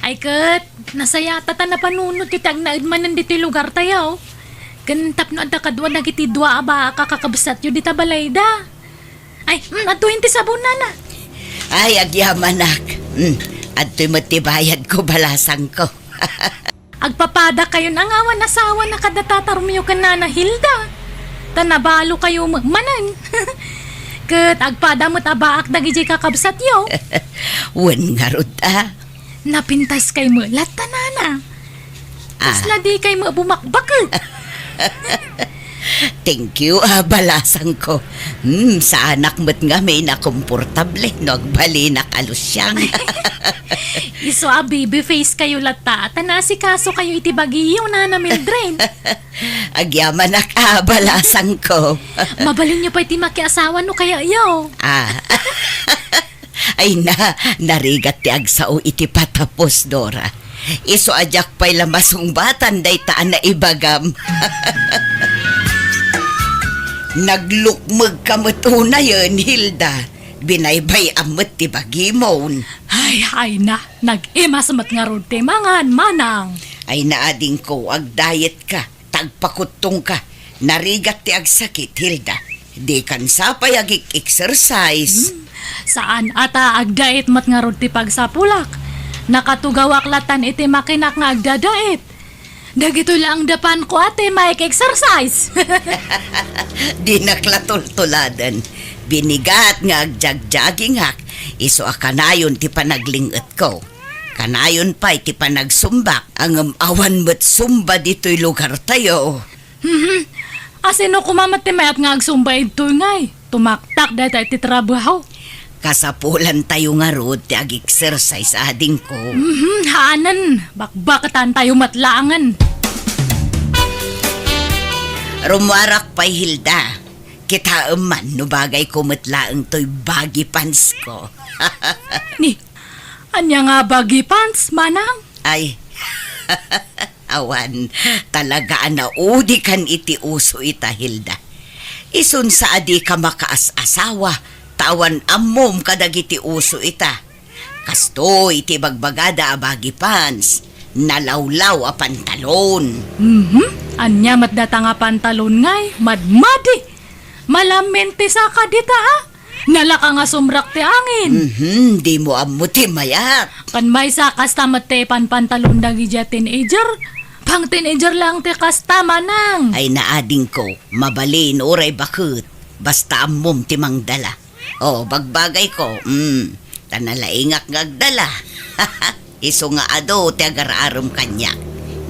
S1: Ay kat, nasaya tata na panunod kitag na idmanan dito lugar tayo. Ganitap no adda kadwa na kiti dua aba kakakabsat yun dita balayda. Ay, atuhin ti sabon, Nana.
S2: Ay, agyamanak. Adto'y matibayad ko, balasang ko.
S1: Agpapada kayo ng awan asawa na kadatatarmiyo ka Nana Hilda. Tanabalo kayo manan. Kat agpada mo't abaak dagijay kakabsat yo.
S2: Wan nga rod
S1: Napintas kay mo lata, Nana. Isla di kay mo bumakbak.
S2: Thank you, balasang ko. Sa anak mo't nga may nakomportable no agbali na kalusyang.
S1: Iso a baby face kayo lata. Tanasi kaso kayo itibagiyo, Nana Mildred.
S2: Agyaman na balasang ko.
S1: Mabalin niyo pa iti makiasawa no kaya yo.
S2: Ay narigat ti agsao iti patapos, Dora. Iso ajak pa'y lamasong batan day taan na ibagam. Naglukmag kamot una yun, Hilda. Binaybay amot ti bagimon.
S1: Ay na, nag-imas mat nga ron ti mangan manang.
S2: Ay naading ko, ag-diet ka, tagpakutong ka. Narigat ti agsakit, Hilda. Di kan sapay ag-exercise.
S1: Saan ata agdait mat nga ron ti pagsapulak. Nakatugawak latan iti makinak nga agdadait. Dagito lang dapan ko ate, make exercise.
S2: Di naklatultuladan. Binigat nga agjagjaging hak, iso kanayon ti panaglinget ko. Kanayon pa ti panagsumbak, ang awan mo't sumba dito'y lugar tayo.
S1: Asino kumamat ti mayat nga agsumba ito ngay. Tumaktak dahil tayo ti trabaho.
S2: Kasapulan tayo nga rod ti ag-exercise ading ko.
S1: Haanan, bakbakatan tayo matlaangan.
S2: Rumwarak pa'y Hilda. Kita man no bagay ko matlaang to'y bagi pants ko.
S1: Ni, anya nga bagi pants, manang?
S2: Ay, awan, talaga na udi kan iti uso ita Hilda. Isun sa adi ka makaas-asawa, tawan amom kadagiti uso ita. Kasto iti bagbagada a bagi pants, nalawlaw a pantalon.
S1: Anya matdata nga pantalon ngay, madmadi. Malamente sa kadita ha. Nalaka nga sumrak ti angin.
S2: Di mo amuti mayat.
S1: Kan may sa kasta mate pantalon dagi ja teenager. Pang teenager lang ti kasta manang.
S2: Ay naading ko, mabalin oray bakit. Basta amom ti mangdala. O, bagbagay ko, tanalaingak ngagdala. Iso nga ado ti agararom kanya.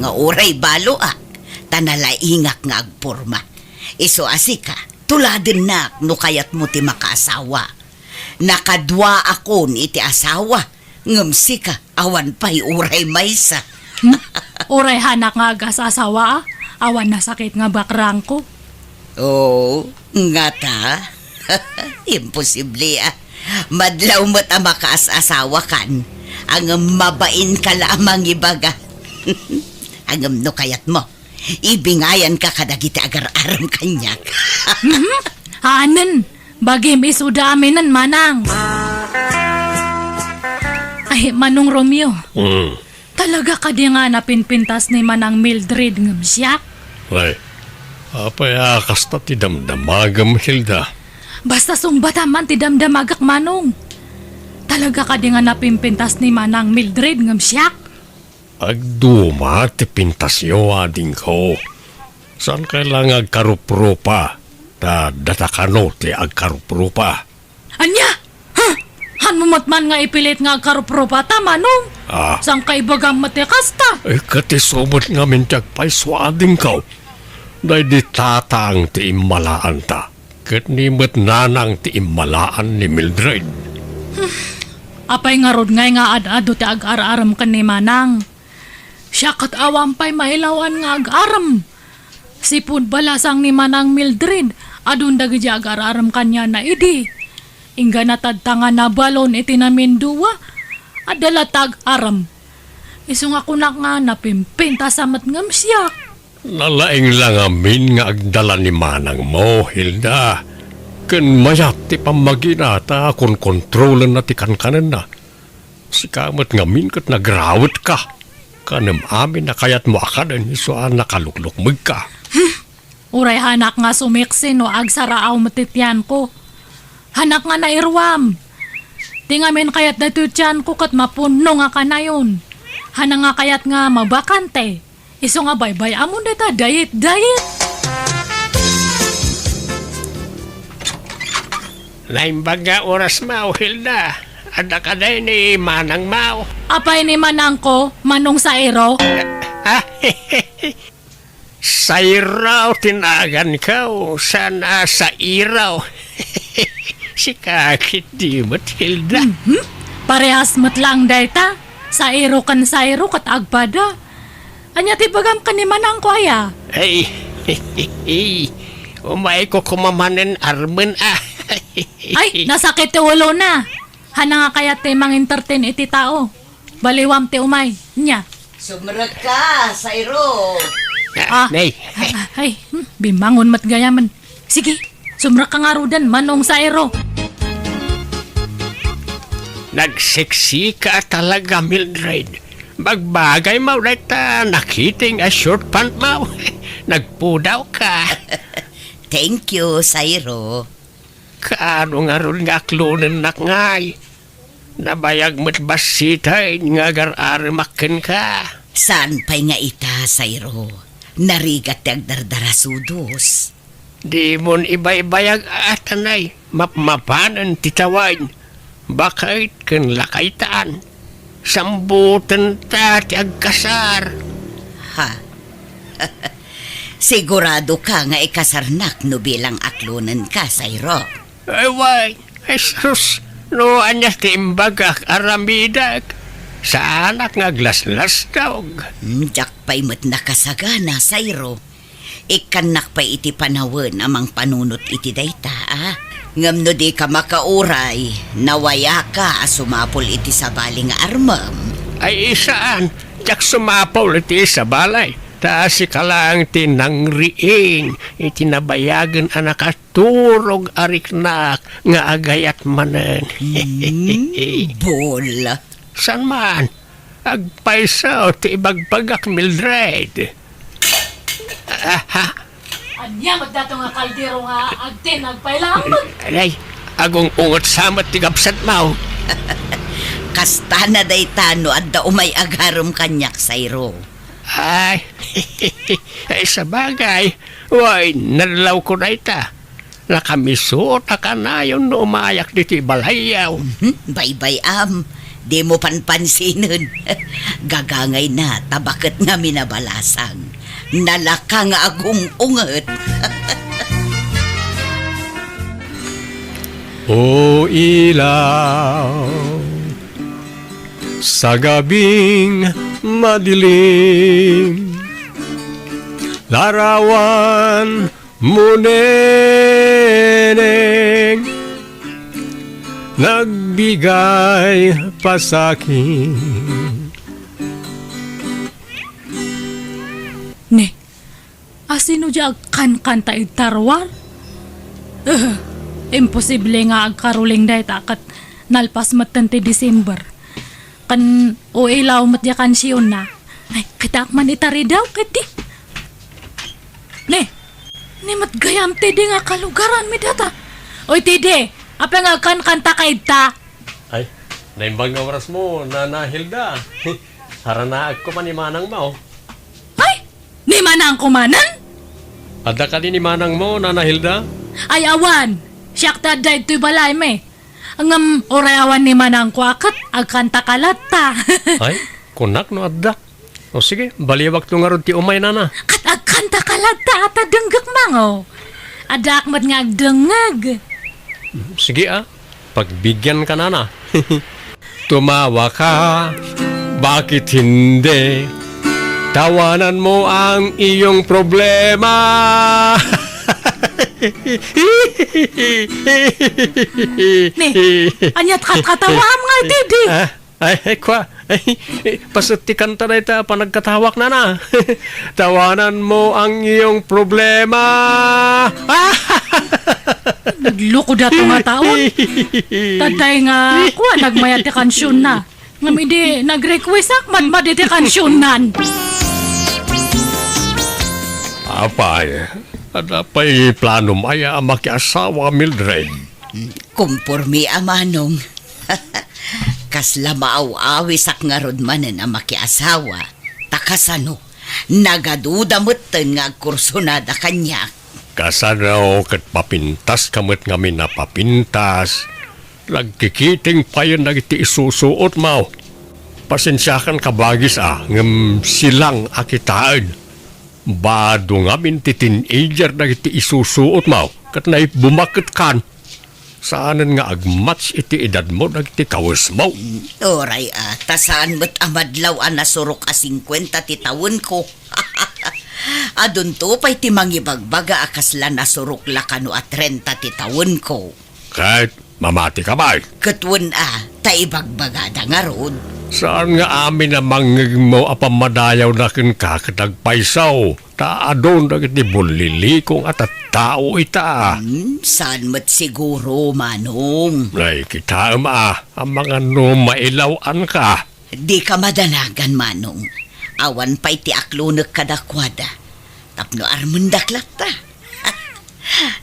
S2: Nga oray baloak, tanalaingak nga agporma. Iso asika. Tuladin nak, no kayat mo ti makaasawa. Nakadwa akon iti asawa. Ngamsi ka, awan pa'y uray maysa.
S1: Uray hanak nga agasasawa. Awan na sakit nga bakrang ko.
S2: Oo, nga ta. Imposible Madlaw mo't ang makaasawa kan. Ang mabain ka lamang ibaga. Ang no kayat mo. Ibingayan ka kadagiti agar-aram kanyak.
S1: Hanan, bagim isuda aminan manang. Ay, Manong Romeo. Talaga ka di nga napinpintas ni Manang Mildred ngam siya?
S5: Ay, apay kasta ti damdamagam Hilda.
S1: Basta sumbata man ti damdamagak Manong. Talaga ka di nga napimpintas ni Manang Mildred ngam siya?
S5: Agduma ti pintasyo ading ko. Saan kailang agkaruprupa? Ta datakano ti agkaruprupa.
S1: Anya? Ha? Han mo matman nga ipilit nga karupropa ta Manong? Sang kaibagang matikasta?
S5: Ay katisomot nga mintiag pa'y swading ko. Dahil di tatang ti imalaan ta. Kat nimot nanang ti imalaan ni Mildred.
S1: Apay nga rod ngay nga ad-ado ti ag-araram ka ni Manang. Siya kat awampay mailawan nga ag-aram. Sipud balasang ni Manang Mildred, adun dagi di ag-araram kanya na idi. Ingga natadtanga na balon iti namin duwa, adala tag-aram. Isong ako na nga napimpinta sa matngam siya.
S5: Nalaing lang amin nga agdala ni Manang mo, Hilda. Ken mayat ti pamaginata kung kontrolan na ti kankanan na. Sikamat ngamin kat nagrawat ka. Kanam amin na kayat mo akadan isuan nakaluklok magka.
S1: Uray hanak nga sumiksin o agsaraaw matityan ko. Hanak nga nairwam. Tingamin kayat datutyan ko kat mapuno nga kanayon. Hanak nga kayat nga mabakante. Iso nga baybay amon deta diet.
S3: Naimbaga oras mao, Hilda. Ada ka day ni Manang Mao.
S1: Apay ni Manang ko, Manong Sairo.
S3: Sa iraw tinagan ka o sana sa iraw. Si kakit di mo't, Hilda.
S1: Parehas mo't lang dayta. Sairo kan Sairo kat agpada. Anya tibagam ka ni Manang ko aya.
S3: Ay, umay ko kumamanin armen
S1: Ay, nasakit ti ulo na. Hana nga kaya te mang entertain iti tao. Baliwam ti umay. Nya.
S2: Sumrag ka, Sairo.
S3: Nay.
S1: Ay, bimangon mat gayaman. Sige, sumrak ka nga rudan, Manong Sairo.
S3: Nagseksi ka talaga, Mildred. Magbagay mo ulit nakiting a short pant mo. Nagpudaw ka.
S2: Thank you, Sairo.
S3: Kaano nga ron nga klonen nak ngay. Nabayag mo't basitay nga gar-arimakin ka.
S2: Saan pa'y nga ita, Sairo? Narigat ti agdardarasudos.
S3: Di mon ibay-bayag atanay, mapmapanan titawan. Bakit kan lakaitaan? Sambutan ta ti agkasar.
S2: Ha? Sigurado ka nga ikasarnak no bilang aklunan ka, Sayro.
S3: Ay, way, Jesus, no anyas ti imbagak aramidak. Sa anak nga glaslas daw.
S2: Jak pa'y mat nakasagana, Sayro. Ikanak pa iti panawin amang panunot iti dayta, ah. Ngam no di ka makauray, nawaya ka sumapol iti sabali nga armam.
S3: Ay isaan, jak sumapaw iti sa balay. Taas si kalang tinangriing, itinabayagan anak turog ariknak nga agayat manen.
S2: Bola.
S3: San man? Agpaisaw ti ibagbagak Mildred.
S1: Anya, magdato nga kaldero nga agtin, nagpailamag.
S3: Alay, agong ungot samat ti gapsat mau.
S2: Kasta na dayta no adda umay agarom kanyak, Sayro.
S3: Ay, ay sa bagay, way, nalaw ko na ita. Nakamisot ka na yun no umayak dito balayaw.
S2: Bye-bye, Di mo panpansinin. Gagangay na, tabakit nga minabalasang. Nalaka nga agong unget.
S5: O ilaw, sa gabing madilim, larawan mo neneng, nagbigay pa sa'kin.
S1: Ne, asino di agkan-kanta tarwar? Imposible nga agkaruling dahi takat nalpas matante December. Kan o ilaw matya kansyon na. Ay, kita man itari daw, kati. Ne, matgayam tede nga kalugaran mi data. Oy, tede, apa nga kan-kanta ka ita?
S5: Ay, naimbang nga oras mo, Nana Hilda. Haranaag ko man ni Manang mo.
S1: Ay, ni manang kumanan?
S5: Ada ka din ni Manang mo, Nana Hilda?
S1: Ay, awan. Siyak ta da ito'y balay me. Ang oray awan ni manang kwakat, agkanta kalata.
S5: Ay, kunak no adda. O sige, baliwag to nga ron ti umay, Nana.
S1: Kat agkanta kalata at adenggak mango. Adak mat nga agdengag.
S5: Sige pagbigyan ka, Nana. Tumawa ka, bakit hindi? Tawanan mo ang iyong problema.
S1: Ne, anyat katatawam nga tidi.
S5: Ay, kwa. Pasutikan ta na ita panagkatawak, Nana. Tawanan mo ang iyong problema.
S1: Nagloko dato nga taon. Tatay nga kuha nagmayat ti kansyon na. Ngam hindi nag-request akman maditi kansyonan.
S5: Apay, ada pa'y plano maya makiasawa, Mildred.
S2: Kumpurmi amanong. Kasla maaw-awisak nga rod manen ang makiasawa. Takasano, nagaduda moten nga kursunada kanyak.
S5: Kasano kat papintas kamot nga minapapintas. Nagkikiting pa yun nagiti isusuot mo. Pasensyakan kabagis ngam silang akitaan. Bado nga minti teenager nagiti isusuot mo. Kat na bumakit kan. Saanan nga agmatch iti edad mo nagiti kawas mo.
S2: Oray tasaan mo't amadlaw nasurok 50 ti taon ko. Adun to pa'y ti mangibagbaga akasla nasurok lakano 30 ti taon ko.
S5: Kahit mamati ka ba?
S2: Katwan taibagbagada nga rod.
S5: Saan nga amin na mangig mo apamadayaw na kin kakatagpaisaw? Taadon na kiti bulilikong at tao ita.
S2: Saan mo't siguro, Manong?
S5: Ay, kita ang mga mailawan ka.
S2: Di ka madanagan, Manong. Awan pa'y ti aklunak kadakwada. Tapno armundak ta.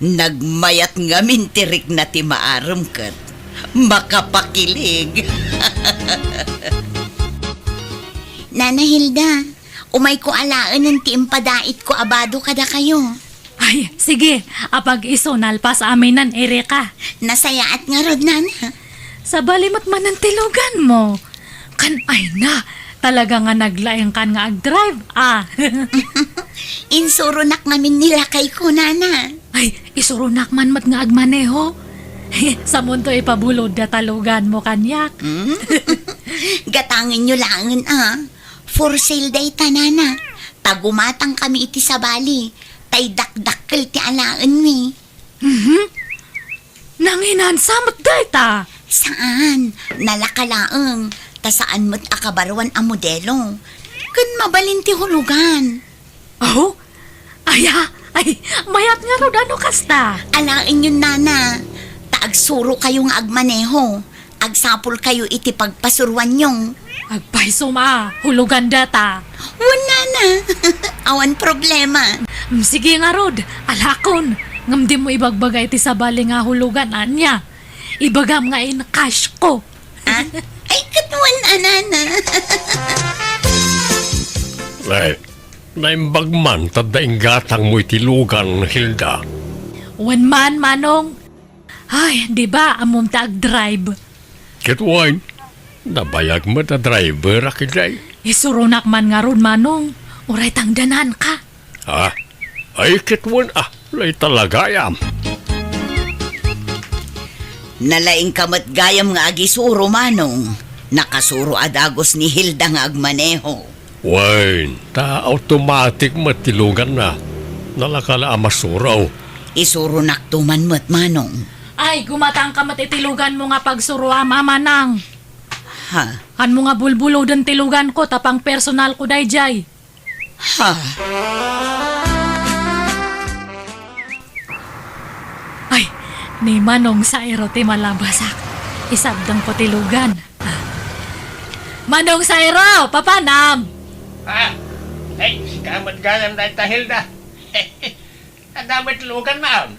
S2: Nagmayat nga mintirik na ti maaram kat. Makapakilig.
S4: Nana Hilda, umay ko alaan ng tiimpadait ko abado kada kayo.
S1: Ay, sige, apag iso nalpas aminan Erika.
S4: Nasayaat nga rod, nana.
S1: Sa balimot man ang tilugan mo. Kan ay na, talaga nga naglaeng kan nga ag-drive,
S4: Insurunak ngamin nila kay ko, nana.
S1: Ay, isurunak man mat nga agmaneho. Sa mundo ipabulod na talugan mo kanyak.
S4: Gatangin nyo langan, For sale day ta, nana. Tagumatang kami iti sa bali. Tay dakdakkel ti alaan mi.
S1: Nanginan samot dayta.
S4: Saan? Nalakalaang. Ta saan mo't akabarwan ang modelo. Kun mabalin ti hulugan.
S1: Oh? Ay, mayat nga rod ano kasta.
S4: Alain yun, nana. Taagsuro kayo nga agmaneho. Agsapol kayo iti pagpasurwan nyong.
S1: Agpaiso hulugan data.
S4: Wala na. Awan problema.
S1: Sige nga rod, alakon. Ngam di mo ibagbagay ti sa bali nga hulugan anya. Ibagam nga in cash ko.
S4: Ay, katuan, anana.
S5: Naimbag man, tadaing gatang mo'y tilugan, Hilda.
S1: Wan man, manong. Ay, di ba amom ta ag-drive?
S5: Kitwain, nabayag mo na driver, akiday.
S1: Isurunak man nga ron, manong. Uray tangdanan ka.
S5: Ay, kitwan, lay talaga yam.
S2: Nalaing kamat gayam nga agisuro, manong. Nakasuro adagos ni Hilda nga agmaneho.
S5: Wain, automatic matilugan na. Nalakala amasuraw.
S2: Isuro naktuman mo't, manong.
S1: Ay, gumatang ka matitilugan mo nga pagsuruha, mamanang.
S2: Ha?
S1: Han mo nga bulbulo den tilugan ko, tapang personal ko dayjay.
S2: Ha?
S1: Ay, ni manong sa ti malabasak. Isabdang ko tilugan. Manong sa papanam!
S3: Ay, kamat galang dahil ta Hilda. Ang damit lugan, ma'am.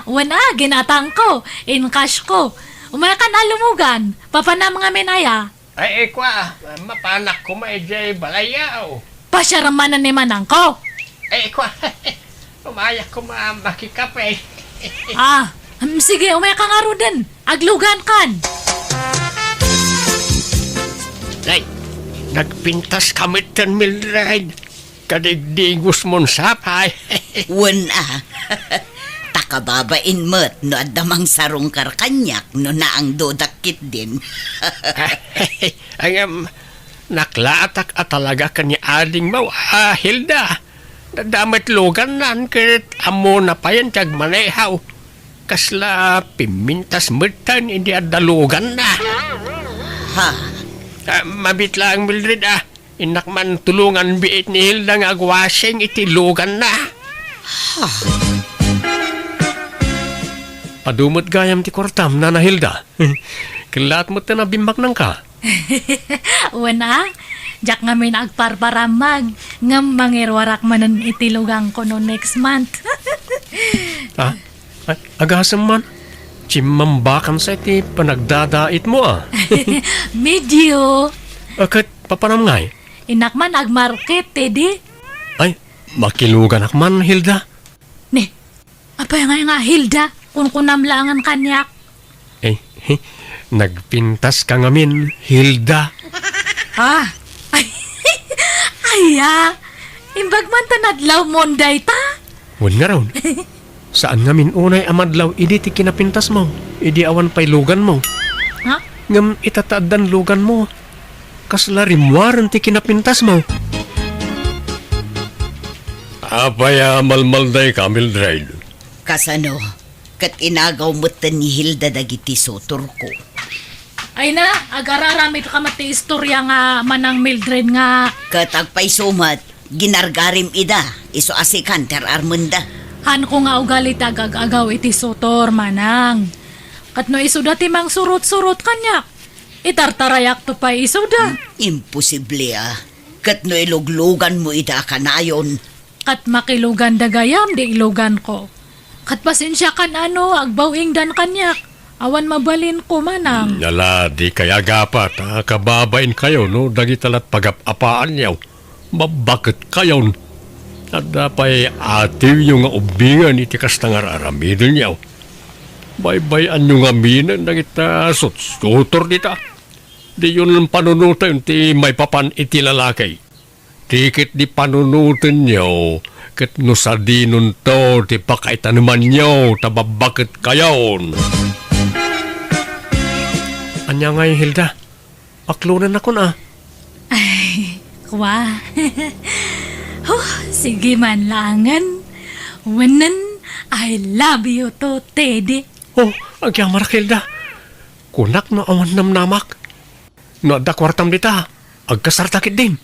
S1: Wana, ginatang ko. In cash ko. Umaya ka na lumugan. Papanam nga menaya.
S3: Ay, kwa, mapanak ko maijay balayaw.
S1: Pasyaramanan ni manang ko.
S3: Ay, kwa, umayak ko makikape.
S1: Sige, umaya ka nga ro din. Aglugan kan.
S3: Ay, nagpintas kamit ng Mildred. Kadigdigos mong sapay.
S2: Wana. Takababain mo't no adamang sarong karkanyak no na ang dodakit din.
S3: Ay, naklaatak at talaga kanya ading mau. Hilda, dadamit lugan nan kit amo na pa yan kag manehaw. Kasla pimintas mertan hindi adalugan na.
S2: Ha?
S3: Mabit lang Mildred Inak man tulungan biit ni Hilda nga agwasing itilugan na.
S5: Padumot gayam ti kortam, Nana Hilda. Kilat mo na bimbak nang ka.
S1: Wana, jak nga may nagparparamag. Ngam mangirwarak manan itilugang ko no next month.
S5: Agasam man. Chimambakan sa iti panagdadait mo
S1: Medyo.
S5: Akat papanam ngay.
S1: Inak man agmarket, tedi.
S5: Ay, makilugan akman, Hilda.
S1: Ne, apay nga Hilda, kung kunamlangan kanyak.
S5: Nagpintas ka ngamin, Hilda.
S1: Imbag man tanadlaw monday ta.
S5: Wan nga raw. Saan ngamin unay amadlaw, idi ti kinapintas mo. Idi awan pa'y lugan mo. Ngam itataadan lugan mo. Kasla rimwaran ti kinapintas mo. Apaya malmalday ka, Mildred.
S2: Kasano, kat inagaw mo't ni Hilda dagiti sotor ko.
S1: Ay na, agararamit ka mati istorya nga manang Mildred nga.
S2: Katagpay sumat, ginargarim ida, iso asikan ter armunda.
S1: Han ko nga ugalit agagaw iti sotor manang. Kat no iso dati mang surot-surot kanyak. Itartarayak to pa iso da.
S2: Imposible kat no iluglugan mo ida kanayon.
S1: Kat makilugan da gayam, di ilugan ko. Kat pasensya kan agbawing dan kanyak. Awan mabalin ko manang.
S5: Nala, di kaya gapat, kababain kayo, no? Dagitalat pagapapaan niyaw. Mabakit kayo. At dapay ativ yung nga ubingan iti kastangar aramidon niyaw. Baybayan yung nga minan na kita sutor dita. Di yun panunutan ti may papan iti lalakay. Tikit di panunutan niyo, kat nusadinon to, ti pakaitan naman niyo, tababakit kayaon. Anya nga yung Hilda, aklunan ako na.
S1: Ay, kwa. Sige man langan. Wanan, I love you to, Teddy.
S5: Oh, ang kiyang Hilda. Kunak no awan namnamak. No adda kwartam dita, agkasartakit din.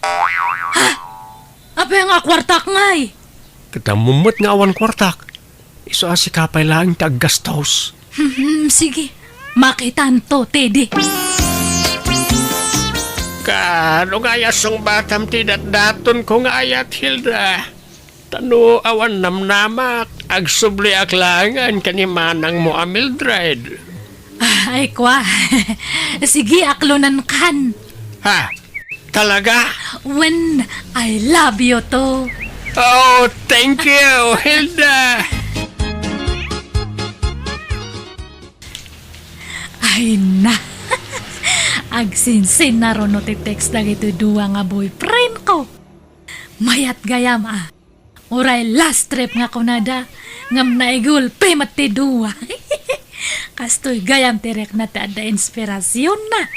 S1: Apa nga kwartak ngay?
S5: Katamumot nga awan kwartak. Iso asikapay lang taggastos.
S1: Sige, makitan to, Teddy.
S3: Kano nga yasong batam daton ko nga ayat, Hilda. Tano awan namnamak, agsubli aklangan kanimanang mo a Mildred.
S1: Ay, kwa. Sige, aklunan kan.
S3: Ha? Talaga?
S1: When I love you to.
S3: Oh, thank you, Hilda.
S1: Ay na. Agsinsin na ron no text na ito duwa nga boyfriend ko. Mayat gayam Uray last trip nga kunada. Ngam na igulpe mati duwa. Kastoy gayam tirek na tada inspirasyon na.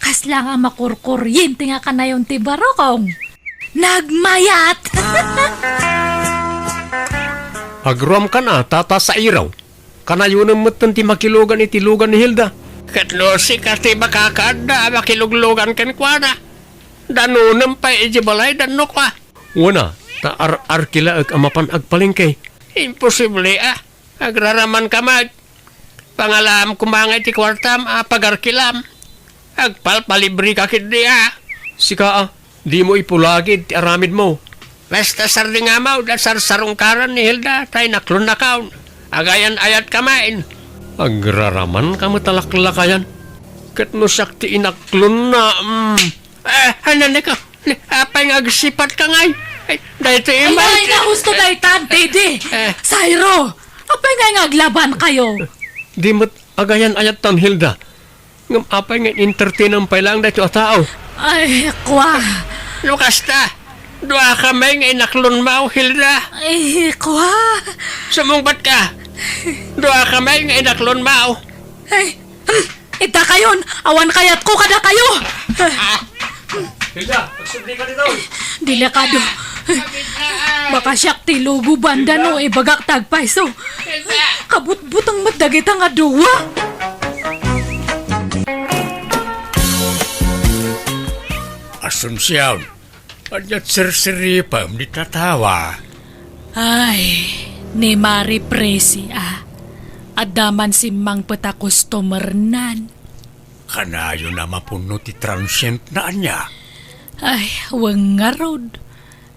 S1: Kas lang ang makurkuryente nga kanayon ti barokong. Nagmayat!
S5: Agrom ka na, tata sa iraw. Kanayunan mo't ti makilugan iti lugan ni Hilda.
S3: Katlo si kasi makakada, makiluglugan kan kwa na. Danunam pa ijibalay, danok ka.
S5: Una, ta arkila ag amapan agpalingkay.
S3: Imposible agraraman ka mag. Pangalam kumangay ti kwartam, pagarkilam. Agpalpalibri ka kidi
S5: Sika di mo ipulagid ti aramid mo.
S3: Basta sarding amaw, dasar sarungkaran ni Hilda, tay naklon na kaon. Agayan ayat kamain.
S5: Agraraman ka matalaklakayan. Kat no sakti inaklon na.
S3: Hanan ka. Apay nga agsipat ka ngay. Dahil ito
S1: Ay, ay, nahusto na itan, Teddy. Sairo, apay nga aglaban kayo.
S5: Di mo't agayan ayat tan Hilda. Ngam apay nga entertain ang pailang dahito a tao.
S1: Ay, kwa.
S3: Lukas ta. Dua kamay nga inaklon mo, Hilda.
S1: Ay, kwa.
S3: Sumungbat ka. Dua kamay nga inaklon mo.
S1: Ay, ita kayon. Awan kayat ko kada kayo.
S5: Hilda, pagsubli ka dito.
S1: Delikado. Baka siyak ti lugo banda no ibagak tagpaiso. Kabut-butang matdagit ang aduwa.
S3: Asunsyon. Anyat sirsiripam di tatawa.
S1: Ay, ni Mari Presi Adaman si Mang Peta customer nan.
S3: Kanayo na mapuno ti transient na anya.
S1: Ay, wang nga rod.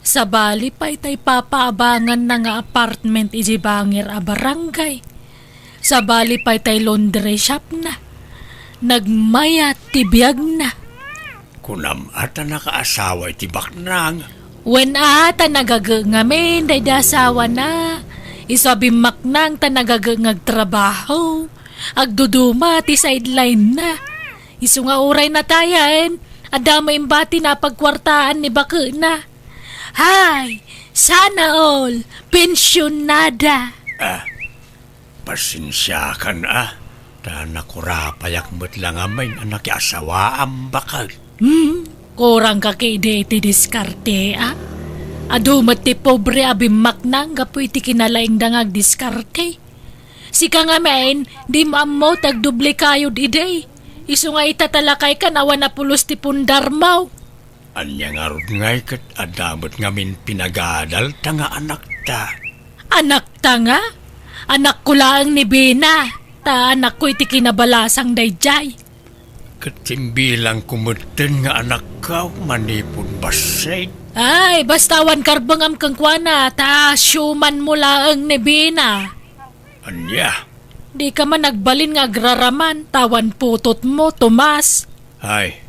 S1: Sa bali pa itay papaabangan na nga apartment iji bangir a barangay. Sa bali pa itay laundry shop na. Nagmayat tibiyag na.
S3: Kunam ata nakaasawa iti baknang.
S1: When ata nagagangamin, day dasawa na. Isabi maknang ta nagagangag trabaho. Agduduma ti sideline na. Isu nga uray na tayan. Adama imbati na pagkwartaan ni baka na. Hay, sana all, pensyonada.
S3: Pasensya ka na. Ta nakurapayak mo't lang amay na nakiasawa ang bakal.
S1: Kurang ka kay iti diskarte, Adumat ti pobre abimak nang gapoy ti kinalaing dangag diskarte. Sika nga main, di maammo tagduble kayo diday. Isu nga itatalakay ka nawan na pulos ti pundarmaw.
S3: Anya nga rod ngay kat adamot ngamin pinagadal ta nga anak ta.
S1: Anak ta nga? Anak ko lang ni Bina. Ta anak ko iti kinabalasang dayjay.
S3: Katimbilang kumuten nga anak ka, manipon basay.
S1: Ay, bastawan karbangam kang kwana, ta syuman mo laang ni Bina.
S3: Anya?
S1: Di ka man nagbalin nga agraraman, tawan putot mo, Tomas.
S3: Ay,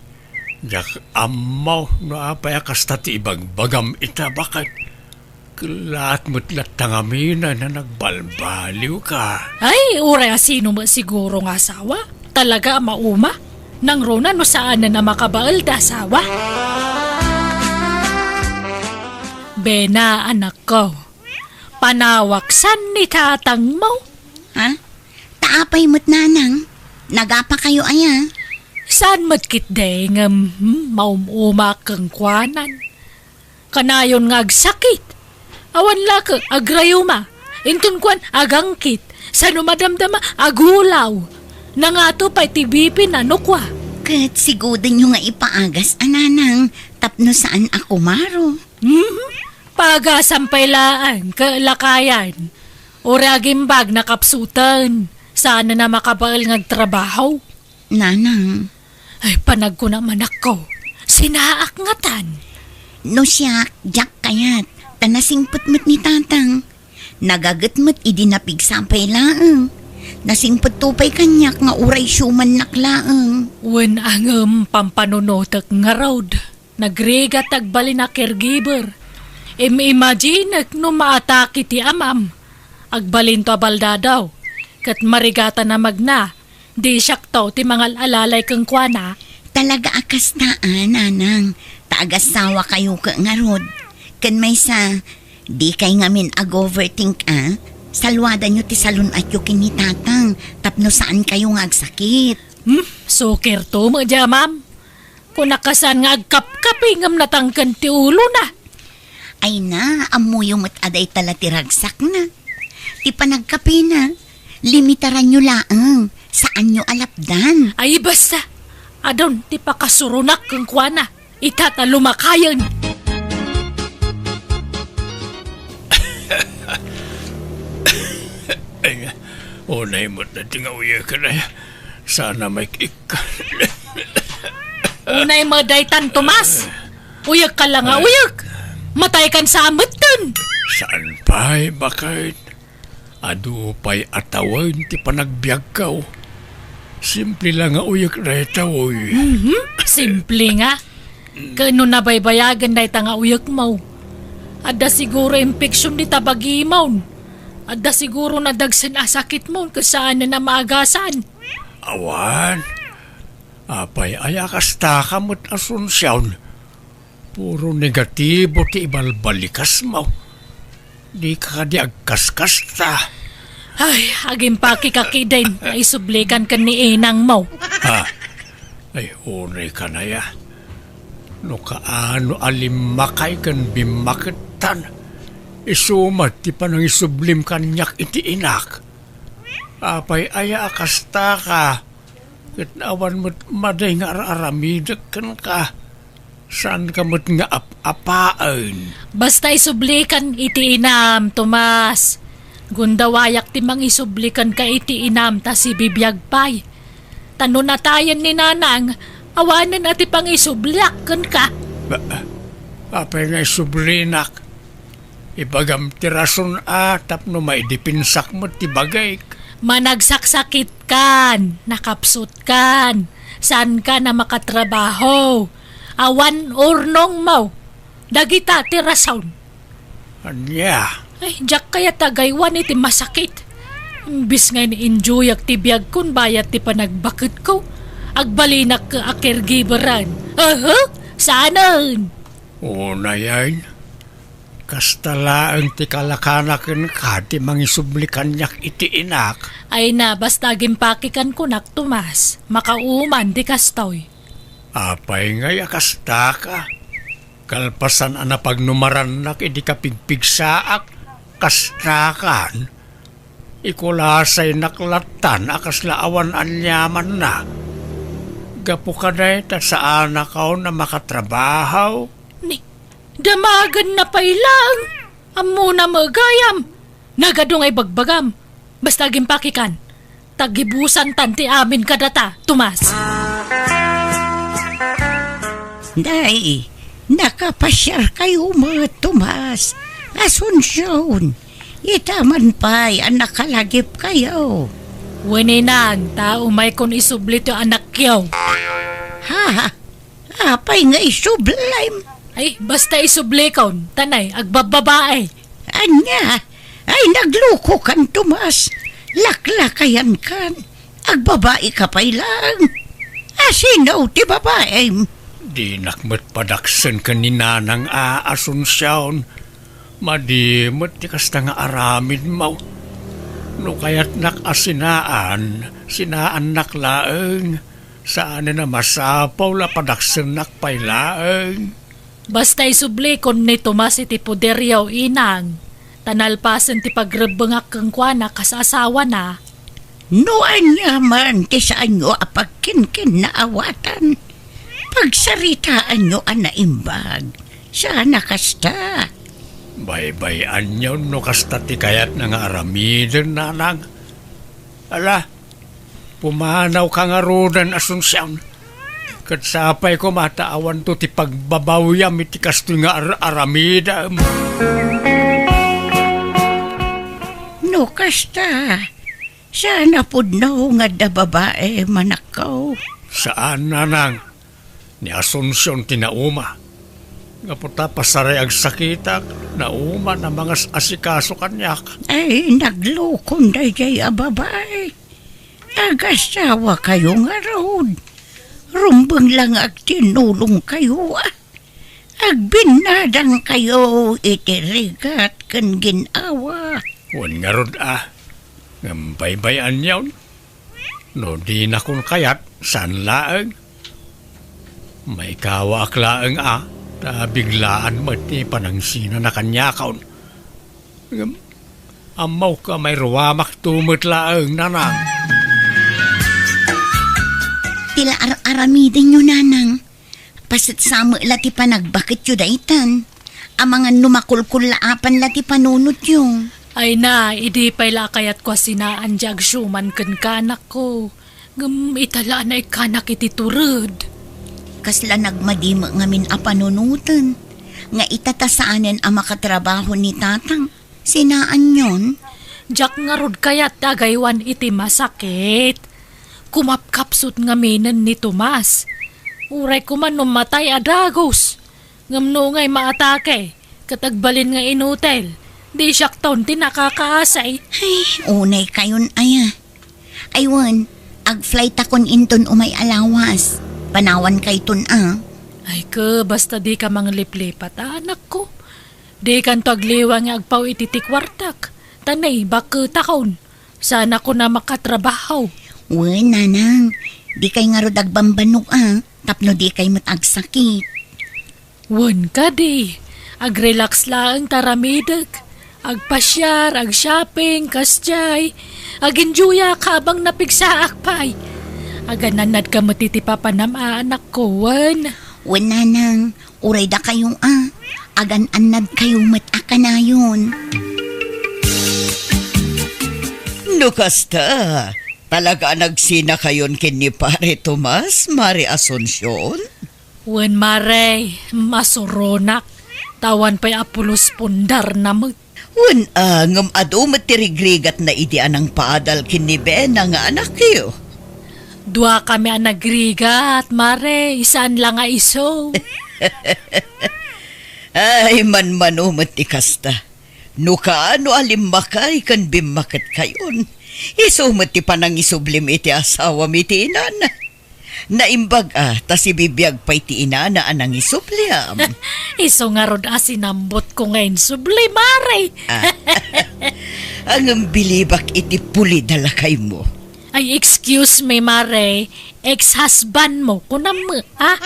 S3: jak amaw no apay kasta ti ibang bagam ita bakit. Kalat mo't latangaminan na nagbalbaliw ka.
S1: Ay, uray sino mo siguro nga asawa? Talaga mauma? Nang rona no saan na makabaal da asawa? Bena, anak ko. Panawaksan ni tatang mo.
S4: Ha? Taapay mo't nanang. Nagapa kayo aya.
S1: Saan matkit day nga maumuma kang kwanan? Kanayon nga agsakit. Awan laka agrayuma. Intun kwan agangkit. Sano madamdama agulaw. Nangato pa'y tibipin ano kwa.
S4: Kat siguro nyo nga ipaagas, ananang. Tapno saan ako maro.
S1: Pagasampaylaan, kalakayan. Uragimbag na kapsutan. Sana na makabaal ng trabaho.
S4: Nanang,
S1: Ay, panag ko naman ako. Sinaak ngatan.
S4: no siya, jak kayat. Tanasingput mo't ni tatang. Nagagat mo't idinapig sampay laang. Nasingput tupay kanyak nga uray syuman naklaang.
S1: Wen ang pampanunotak nga road. Nagregat agbali na caregiver. Imagine no maatake ti amam. Agbalin to abalda daw. Kat marigata na magna. Di siyak to ti mga alalay kang kwana.
S4: Talaga akas taan, nanang. Taagasawa kayo ka nga rod. Kan may sa, di kay ngamin ag-overthink Salwada nyo ti salun at yu kinitatang. Tapno saan kayo nga agsakit.
S1: Sukir to mo dya, ma'am. Kung nakasan nga agkap-kapingam natangkan ti ulo na.
S4: Ay na, amuyo mo't aday tala ti ragsak na. Ti panagkapi na. Limitaran nyo laang. Saan nyo alapdan?
S1: Ay basta. Adon, ti pakasurunak kang kwana. Itatalumakayan.
S3: Ay, unay mo't na tingawya ka na. Sana may kika.
S1: Unay maday tan Tomas. Uyag ka lang nga, uyag. Matay kan sa amat dun.
S3: Saan pa'y bakit? Adu pa'y atawan ti panagbiag ka. Simple lang nga uyak na ito, uy.
S1: Simple nga. Kano nabaybayagan na ita nga uyag mo. Ada siguro impeksyon di tabagi mo. Ada siguro nadagsan asakit mo kasaan na maagasan.
S3: Awan. Apay ayakas ka mo't asunsyawn. Puro negatibo ti ibalbalikas mo. Di ka di agkaskas ta.
S1: Ay, aging pakikakidain na isublikan ka ni inang mo.
S3: Ha? Ay, unay ka na ya. No kaano alimakay kan bimakitan. Isumat ti panang isublim kanyak iti inak. Apay aya akasta ka. Kitnawan mo't maday nga aramidak kan ka. Saan ka mo't nga apaan?
S1: Basta isublikan iti inam, Tomas. Gundawayak ti mang isublikan ka iti inam ta si bibiyag pay. Tanunatayan ni nanang, awanan ati pang isublak kan ka.
S3: Apay nga isublinak. Ibagam ti rason tapno may dipinsak mo ti bagay.
S1: Managsaksakit kan, nakapsut kan. Saan ka na makatrabaho? Awan urnong mo. Dagita ti rason.
S3: Anya?
S1: Ay, jak kaya tagaywan iti masakit. Imbis nga ni-enjoy ak ti biyag kun bayat ti panagbakit ko. Agbalinak ka a caregiveran. Saanan?
S3: Una yan. Kastalaan ti kalakanakin ka ti mangisublikan nyak iti inak.
S1: Ay na, basta gimpakikan ko nak Tomas. Makauman di kastoy.
S3: Apay ngay akasta ka. Kalpasan ana pagnumaran nak idi ka pigpigsaak. Kastakan. Ikulasay naklatan akas laawan anyaman na. Gapu ka na ita saan ako na makatrabaho.
S1: Damagan na pailang. Amo na magayam. Nagadong ay bagbagam. Basta gimpakikan. Tagibusan tanti amin kadata, Tomas.
S2: Day, nakapasyar kayo mga Tomas. Asunsyon. Itaman pa'y anak kalagip kayo.
S1: Waninang, tao may kon isublit yung anak yaw.
S2: Ha? Apay nga isublime.
S1: Ay, basta isublikon. Tanay, agbababae.
S2: Anya, ay nagluko kan Tomas. Laklakayan kan. Agbabae ka pa lang. Asino ti babae?
S3: Di nakmat padaksen ka ni Nanang Asunsyon. Madimot ti kasta nga aramid mo. No kaya't nakasinaan, sinaan naklaeng. Saan na masapaw la padaksen nakpailaeng.
S1: Basta isubli kon ni Tomas iti poderyaw inang. Tanalpasan ti pagrebengak kang kuana kas asawa na.
S2: Noan yaman ti saan nyo apagkinkin na awatan. Pagsaritaan nyo ang naimbag. Sana kasta.
S3: Baybayan nyo no kasta ti kayat na nga aramidin, Nanang. Ala, pumanaw ka nga rodan Asunsyon. Kat sapay ko mataawan to ti pagbabawyam iti kasto nga aramidam.
S2: No kasta. Sana pudnaw nga da babae manakaw.
S3: Saan, Nanang? Ni Asunsyon tinauma. Nga puta pasaray ang sakitak, nauma na mga asikaso kanyak.
S2: Ay naglukon da jay a babae. Agasawa kayo nga rood. Rumbang lang ag tinulong kayo ah. Agbinadang kayo itirigat kan ginawa.
S3: Huwag nga rod Ngambay-bayan yawn. No di na kung kayat, san laeng? May kawa aklaeng ta biglaan mo ti panangsina na kanyakaon. Amaw ka may ruwamak tumot laeng, Nanang.
S4: Tila aramidin nyo, Nanang. Pasit samo lati pa nagbakit yun daitan. Amangan numakulkul laapan lati panunot yung.
S1: Ay na, idi pala kayat ko sinaan jag syuman ken kanak ko. Itala na ikanak iti turud.
S4: Kasla nagmadima ngamin a panunutan. Nga itatasaanen ang makatrabaho ni tatang. Sinaan yon?
S1: Jak nga rod kayat tagaywan iti masakit. Kumapkapsut ngaminan ni Tomas. Uray ko man numatay adagos. Ngamno nga'y maatake. Katagbalin nga inutel. Di siyak taon tinakakaasay.
S4: Ay, unay kayon aya. Aywan, ag-flight akon inton umay alawas. Panawan kay tun
S1: Ay ka, basta di ka mang liplipat, anak ko. Di kan to agliwa nga agpaw ititikwartak. Tanay, baka takon. Sana ko na makatrabaho.
S4: Uy, Nanang, di kay nga rod agbambanok tapno di kay matagsakit.
S1: Wan ka di. Ag-relax lang taramidag. Agpasyar, ag-shopping, kasjay. Ag-enjoya ka bang napigsaak pay. Agananad ka matitipapanam anak ko, wan.
S4: Wan, Nanang, uray da kayong agan-anad kayong mataka na yun.
S2: No kasta. Talaga nagsina kayon kin ni Pare Tomas, Mari Asunsyon?
S1: Wan mare, masuronak. Tawan pa'y apulos pundar na mo.
S2: Wan ngam ado matirigrigat na idian ang paadal kin ni Bena nga anak iyo.
S1: Dua kami ang nagrigat, mare. Isaan lang nga iso.
S2: Ay man-manumat ikasta. No kaano alimmakay kan bimakat kayon. Isumat ti panang isublim iti asawa mi ti inana. Naimbag ta si bibiyag pa'y ti inana anang isubliam.
S1: Iso nga rod asinambot ko ngayon subli, mare.
S2: Ang bilibak iti puli dalakay mo.
S1: Ay, excuse me, mare. Ex-husband mo, kunam mo, ha?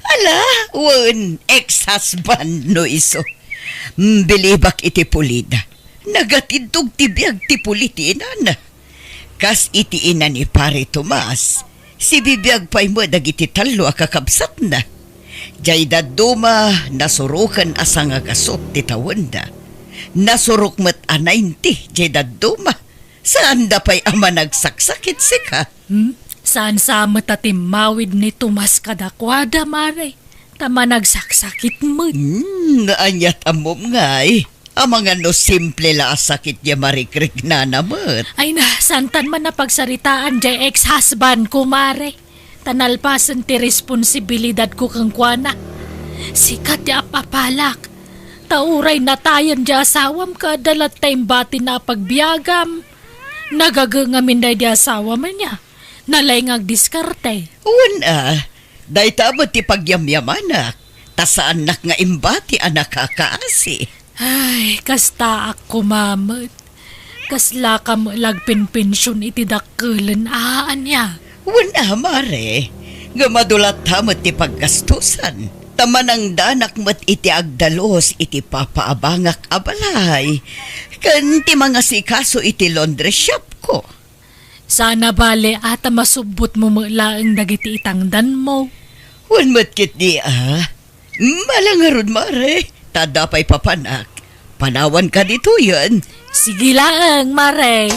S2: Ala, wan, ex-husband no iso. Bilibak iti pulida. Nagatidog ti biyag ti puliti inana. Kas iti ina ni Pare Tomas, si bibiyag pa'y mo dagiti talo akakabsat na. Jay daduma nasurukan asang agasok ti tawanda. Nasurok met anaynti jay daduma. Saan da pa'y ama nagsaksakit sika?
S1: Saan sa matatimawid ni Tomas kadakwada, mare? Tama nagsaksakit mo.
S2: Anyat amom ngay. Ang mga no simple la sakit niya marikrik na naman.
S1: Ay na, santan man na pagsaritaan jay ex-husband ko, mare. Tanalpasan ti responsibilidad ko kang kuana. Sikat di apapalak. Tauray na tayan di asawam ka dalat tayong bati na pagbiagam. Nagagangamin na di asawa man niya. Nalay nga diskarte.
S2: Una, day tabot ti pagyamyamanak. Tasaan nak nga imbati anak kakaasi.
S1: Ay, kasta ako mamot. Kasla ka mo lagpin-pensyon iti dakkelan niya.
S2: Una, mare. Nga madulat tamot ti paggastusan. Tamanang danak mo't iti agdalos iti papaabangak abalay. Kan ti mga sikaso iti laundry shop ko.
S1: Sana bale ata masubot mo laeng dagiti itangdan mo.
S2: Wan matkit di Malangarod mare. Tadapay papanak. Panawan ka dito yan.
S1: Sige laeng, mare.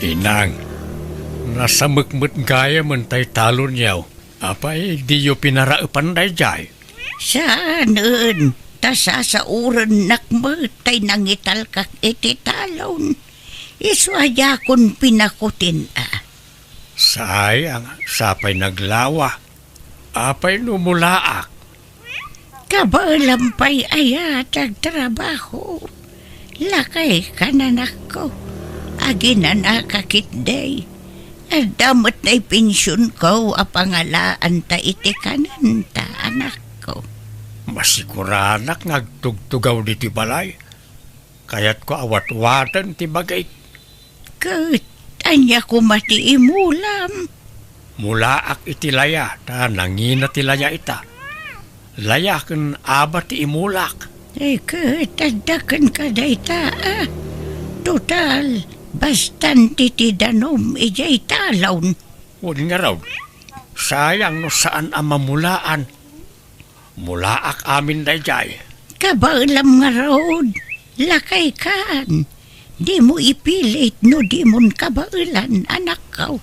S5: Inang, nasa mukmut gaya man tay talon yaw. Apay, di yo pinaraupan day jay.
S2: Saanan? Tasa sa uran nakmatay nangital kak iti talon. Iswaya kon pinakutin
S5: Sayang, sapay naglawa. Apay numulaak.
S2: Kabalampay ayatag trabaho. Lakay kananak ko. Aginan akakit day. Damot na'y pensyon ko apangalaan ta iti kanan ta anak ko.
S5: Masiguranak ngagtugtugaw di ti balay. Kaya't ko awat-watan ti bagay.
S2: Kat, anya ko mati imulam.
S5: Mulaak iti laya, ta nangina ti laya ita. Laya ken aba ti imulak.
S2: Kat, tadakan ka day ta Total, bastan ti danom ijay talon.
S5: Huwag nga raw. Sayang no saan ang mamulaan. Mulaak amin day jay.
S2: Kabalam nga rod. Lakay kan. Di mo ipilit no di mon kabailan anak ko.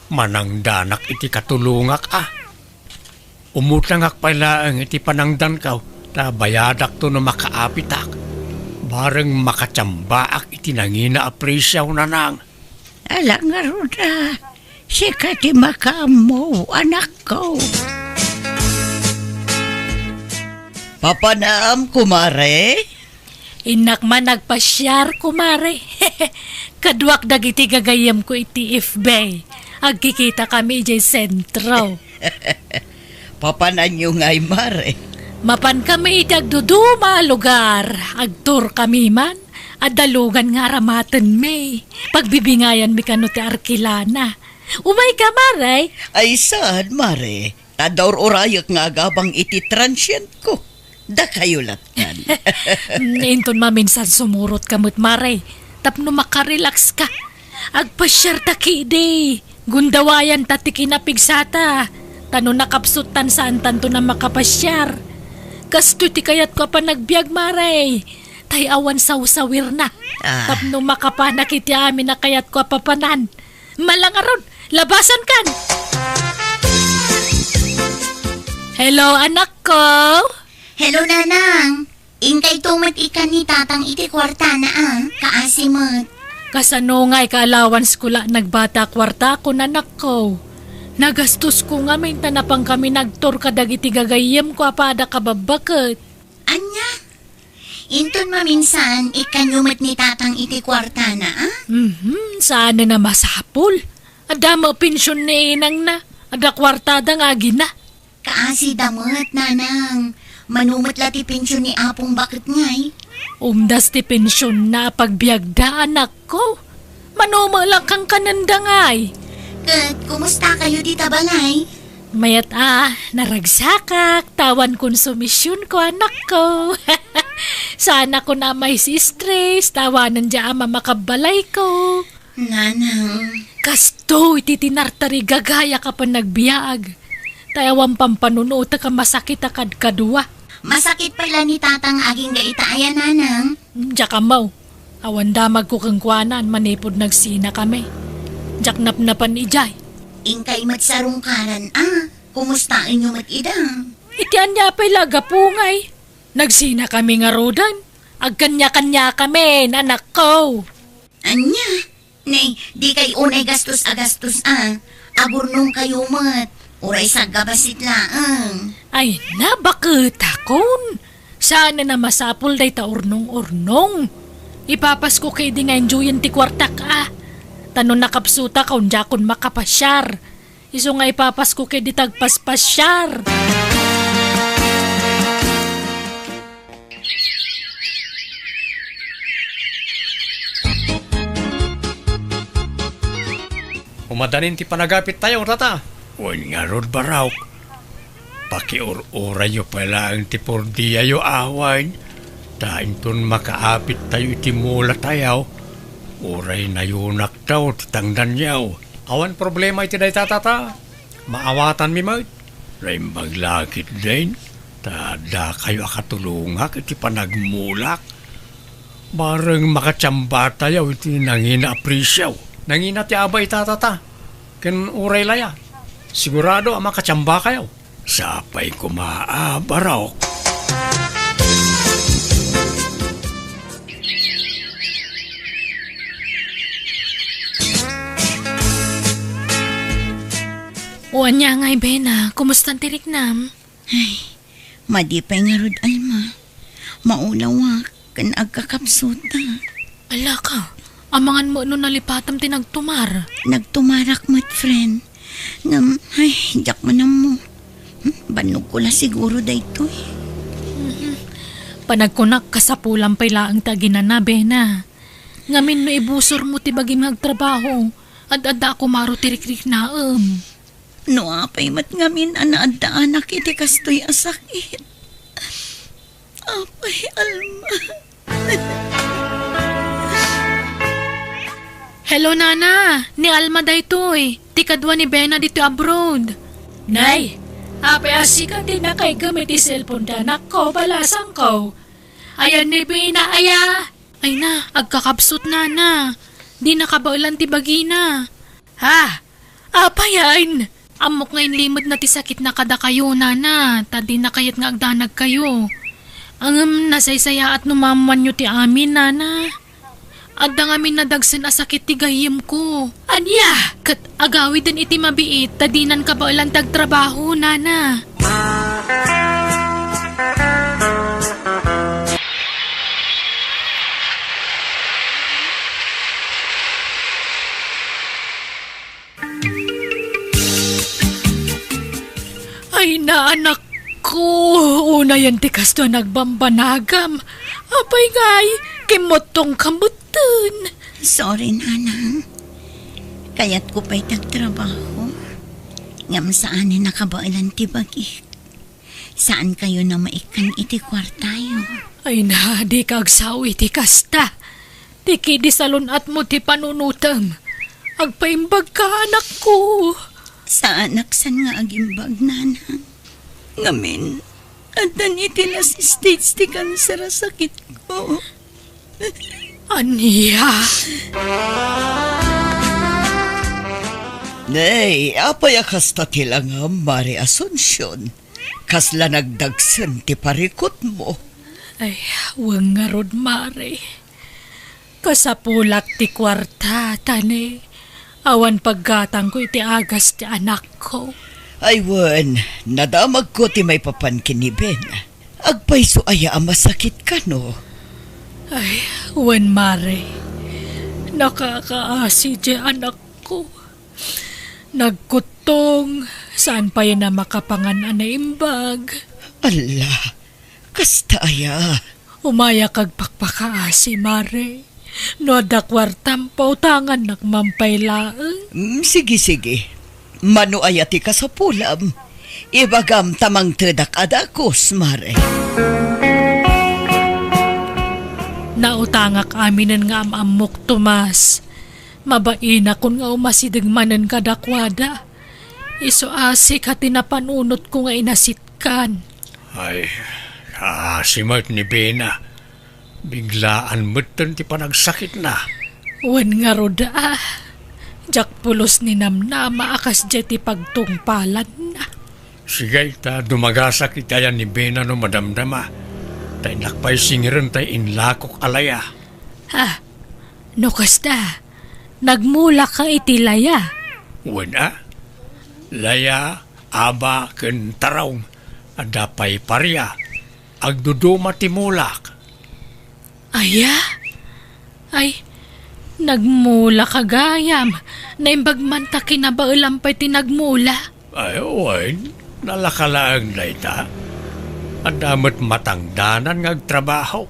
S5: Manangdanak iti katulungak Umutangak pala ang iti panangdan kaw. Ta bayadak to na makaapitak. Bareng makatsambaak iti nangina apresyaw na nang.
S2: Ala nga roda. Sika ti makamo anak ko. Papanaam kumare.
S1: Inak man nagpasyar, kumare. Kadwak dagiti gagayam ko iti FB. Agkikita kami ijay sentro.
S2: Papanan nyo nga'y mare.
S1: Mapan kami iti agduduma lugar. Agtur kami man. Adalugan nga ramaten me. Pagbibingayan mi kano ti Arkilana. Umay ka, mare.
S2: Ay saan mare. Tadaur orayok nga gabang iti transient ko. Da kayo latyan.
S1: Inton maminsan sumurot kamot, mare. Tapno makarelax ka. Agpasyar ta kidi. Gundawayan ta ti kinapigsata. Tano nakapsutan saan tanto na makapasyar. Kasto ti kayat ko pa nagbiag, mare. Tay awan sawsawir na. Tapno makapanak iti amin na kayat ko papanan. Malangaron, labasan kan. Hello, anak ko.
S4: Hello, nanang. Ingkay tumat ikan ni tatang iti kwarta na kaasimot.
S1: Kasano nga'y ka-allowance ko la nagbata kwarta ko, nanak ko. Nagastos ko nga may tanapang kami nagtor kadag iti gagayem ko apada kababakit.
S4: Anya? Inton maminsan, ikanyumat ni tatang iti kwarta na
S1: Saan na masapul? Adama pensyon ni inang na. Ada kwartada nga gina.
S4: Kaasi damot, nanang. Manumot lati pensyon ni apong bakit ngay.
S1: Umdas ti pensyon na pagbiagda, anak ko. Manumalang kang kananda ngay.
S4: Kat, kumusta kayo di tabalay?
S1: Mayat naragsakak, tawan konsumisyon ko, anak ko. Sana ko na may si-stress, tawanan dya ama makabalay ko.
S4: Nanang.
S1: Kasto, iti tinartari gagaya ka pa nagbiag. Tayawang pampanuno ka masakit akad kadua.
S4: Masakit pala ni tatang aging gaitaya, nanang.
S1: Diyak amaw, awan damag ko kang kuanan, manipod nagsina kami. Diyak napnapan ijay.
S4: Ingkay matsarungkaran, kumusta inyo matidang?
S1: Itian niya pa'y lagapungay. Nagsina kami nga rodan. Agkanya-kanya kami, anak ko.
S4: Anya? Nay, di kay unay gastos-agastos Aburnong kayo mat. Uray sa gabasit laang.
S1: Ay na, bakit akon? Sana na masapol day ta urnong-urnong. Ipapas ko kay di nga enjoyin ti kwarta ka. Tanon nakapsuta kaun jakon makapasyar. Iso nga ipapas ko kay di tagpaspasyar.
S5: Umadanin ti panagapit tayo, tata.
S3: Wan nga rod baraw. Pakiur-ura yo pala ang tipordiya yo awan. Tain ton makaapit tayo itimula tayo. Uray na yunak daw titangdan yaw.
S5: Awan problema iti day tata. Maawatan mi mat.
S3: Ray maglakit din. Tada kayo akatulungak iti panagmulak. Bareng makatsamba tayo iti nangina aprisyaw.
S5: Nangina ti abay tata. Ken uray laya. Sigurado ang makatsamba kayo.
S3: Sapay kumaabaraw.
S1: Uwan niya ngay, Bena. Kumusta ang tirik nam?
S4: Ay, madipay nga rod, Alma. Maulawak, kan agkakapsuta.
S1: Ala ka. Amangan mo nun nalipatam tinagtumar.
S4: Nagtumarak mo't friend. Ngam, ay, jak mo na mo. Banog ko la siguro dayto eh.
S1: Panagkunak ka sa pulang pala ang taginan na, Bena. Ngamin no ibusor mo tibagim nagtrabaho. Ad-ada ako maro tirik-tirik na
S4: No apay mat ngamin anaadaan iti kastoy asakit. Apay, Alma.
S1: Hello, Nana. Ni Alma daytoy. Tikadwa ni Bena dito abroad. Nay, apay asikan din na kay gamit i cellphone danak ko, balasang ko. Ayan ni Bena, aya. Ay na, agkakapsot na. Di nakabaulan ti bagina. Ha? Apayan. Amok ngayon limod na ti sakit na kada kayo, Nana. Tadi na kayat nga agdanag kayo. Ang nasaysaya at numaman nyo ti amin, Nana. Adda ngamin nadagsan a sakit ti gayim ko. Anya? Kat agawi din iti mabiit, tadinan ka ba ulang tagtrabaho, Nana? Ay na, anak ko. Una yan ti kasto nagbambanagam. Apay ngay, kimotong kamutun.
S4: Sorry, Nanang. Kaya't ko pa'y tagtrabaho. Ngam saan ni nakabailan ti bagi. Saan kayo na maikan iti kwartayo?
S1: Ay na, di kagsawi ti kasta. Di kidi salunat mo ti panunutang. Agpaimbag ka, anak ko.
S4: Sa anak san nga agimbag, Nanang. Ngamin, adan iti nas stage ti kanser a sakit ko.
S1: Aniya.
S2: Nay, apay akasta tila nga Mari Asunsyon. Kasla nagdagsan ti parikot mo.
S1: Ay, wang nga rod, Mare. Kasapulak ti kwarta, tani. Awan paggatang ko iti agas ti anak ko.
S2: Ay wan, nadamag ko ti may papankin ni Ben. Agpay so aya masakit ka no.
S1: Ay, wan, Mare. Nakakaasi di anak ko. Nagkutong, saan pa yan na makapanganan na imbag.
S2: Ala, kasta aya.
S1: Umaya kag pakpakaasi, Mare. No da kwartam pautangan nakmampaylaan.
S2: Sige. Mano ayati ka sa pulam. Ibagam tamang tedak adakos, Mare.
S1: Nautangak aminan nga amamok Tomas. Mabaina kun nga umasidagmanan kadakwada. Iso asik hati na panunot ko nga inasitkan.
S3: Ay, simart ni Bena. Biglaan mo't ti panagsakit na.
S1: Wan nga roda Jak pulos ni namnama akas jeti pagtungpalan na.
S3: Sige, ta dumagasak itayan ni Bena no madamdama. Tay nakpay singiran tay inlakok alaya.
S1: Ha? No kasta? Nagmula ka iti laya.
S3: Wala. Laya, aba ken tarong, adapay parya, agduduma timulak.
S1: Ay, nagmula kagayam. Naimbagman ta kinabailampay tinagmula.
S3: Ay, oy, nalakalaang dayta. Adamat matangdanan ng trabaho.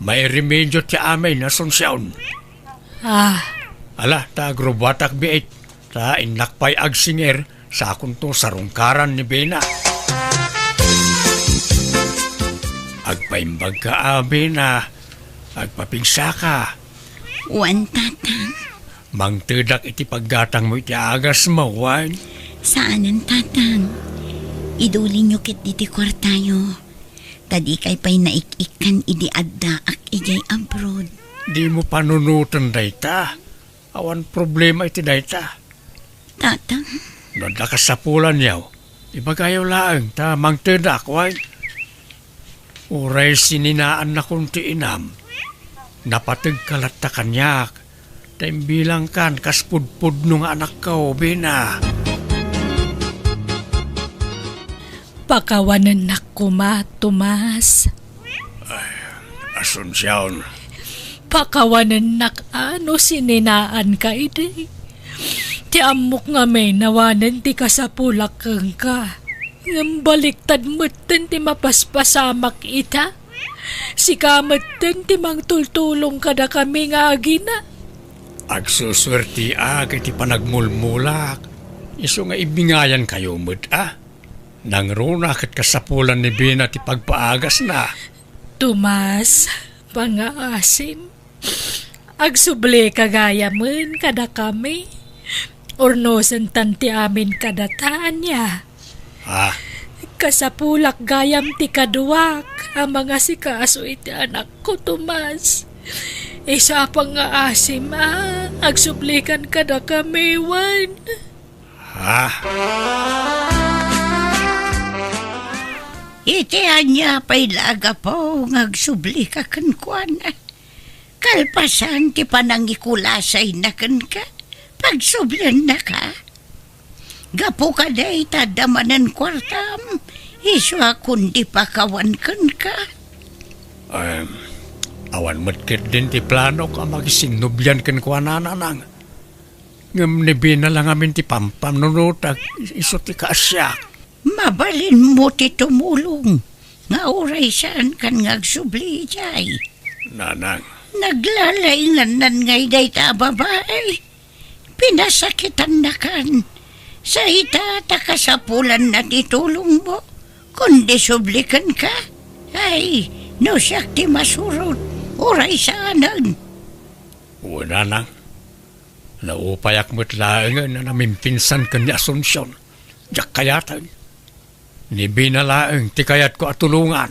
S3: May remedyo ti amay na sunsyaon. Ala, ta agrubatak biit. Ta inakpay agsinger sa akong to sarungkaran ni Bena. Agpaimbag ka, Bena. Agpapingsa ka.
S4: Wan, tatang.
S3: Mangtedak iti paggatang mo iti agas mo, wan.
S4: Saanan, tatang? Iduli nyo kit diti kwartayo. Tadi kay pa'y naikikan idi adda ak ijay abroad.
S3: Di mo panunutan dayta. Awan problema iti dayta.
S4: Tatang?
S3: Nada ka sa pulan yaw. Ibagayaw laang ta mangtedak, wan. Uray sininaan na kunti inam. Napatag kalat ta kanyak. Taim bilang kan kaspudpud nung anak ko, Bena.
S1: Pakawanan na kuma, Tomas.
S3: Asunsyaon.
S1: Pakawanan na ano sininaan ka iti. Ti amok nga may nawanan ti kasapulak kang ka. Ngam baliktad mutten ti mapaspasamak ita. Si kamutten ti mangtultulong kada kami nga agina.
S3: Agsuswerti iti panagmulmulak. Iso nga ibingayan kayo mo't Nang runak at kasapulan ni Bena ti pagpaagas na.
S1: Tomas, pangaasim. Agsubli kagaya man kada kami. Ornosan tanti amin kadataan niya. Kasapulak gayam ti kaduwak. Ang mga sikaaso iti anak ko, Tomas. Isa pang aasim agsublikan kada kami, wan.
S2: Iti anya pa'y laga po ngagsubli ka kankwan. Kalpasan ti panangikulasay na kan ka. Pagsublan na ka. Gapo ka day tadamanan kwartam. Iswa kundi pa kawan kan ka.
S3: Awan matkit din ti plano ka magisinubyan kan kwa nananang. Ngam ni Bena lang amin ti pampam nunutag iso ti kaasyak.
S2: Mabalin mo ti tumulong. Nga oray saan kan ngagsubli jay.
S3: Nanang.
S2: Naglalaingan nan ngay day ta babae. Pinasakitan na kan. Sa itata kasapulan na titulong mo. Kundi sublikan ka. Ay, no siyak ti masurot. Oray saanan.
S3: Una nang. Naupayak mo't laangan na namimpinsan ka ni Asunsyon. Diyak kayatan. Ni Bena laang ti kayat ko at tulungan.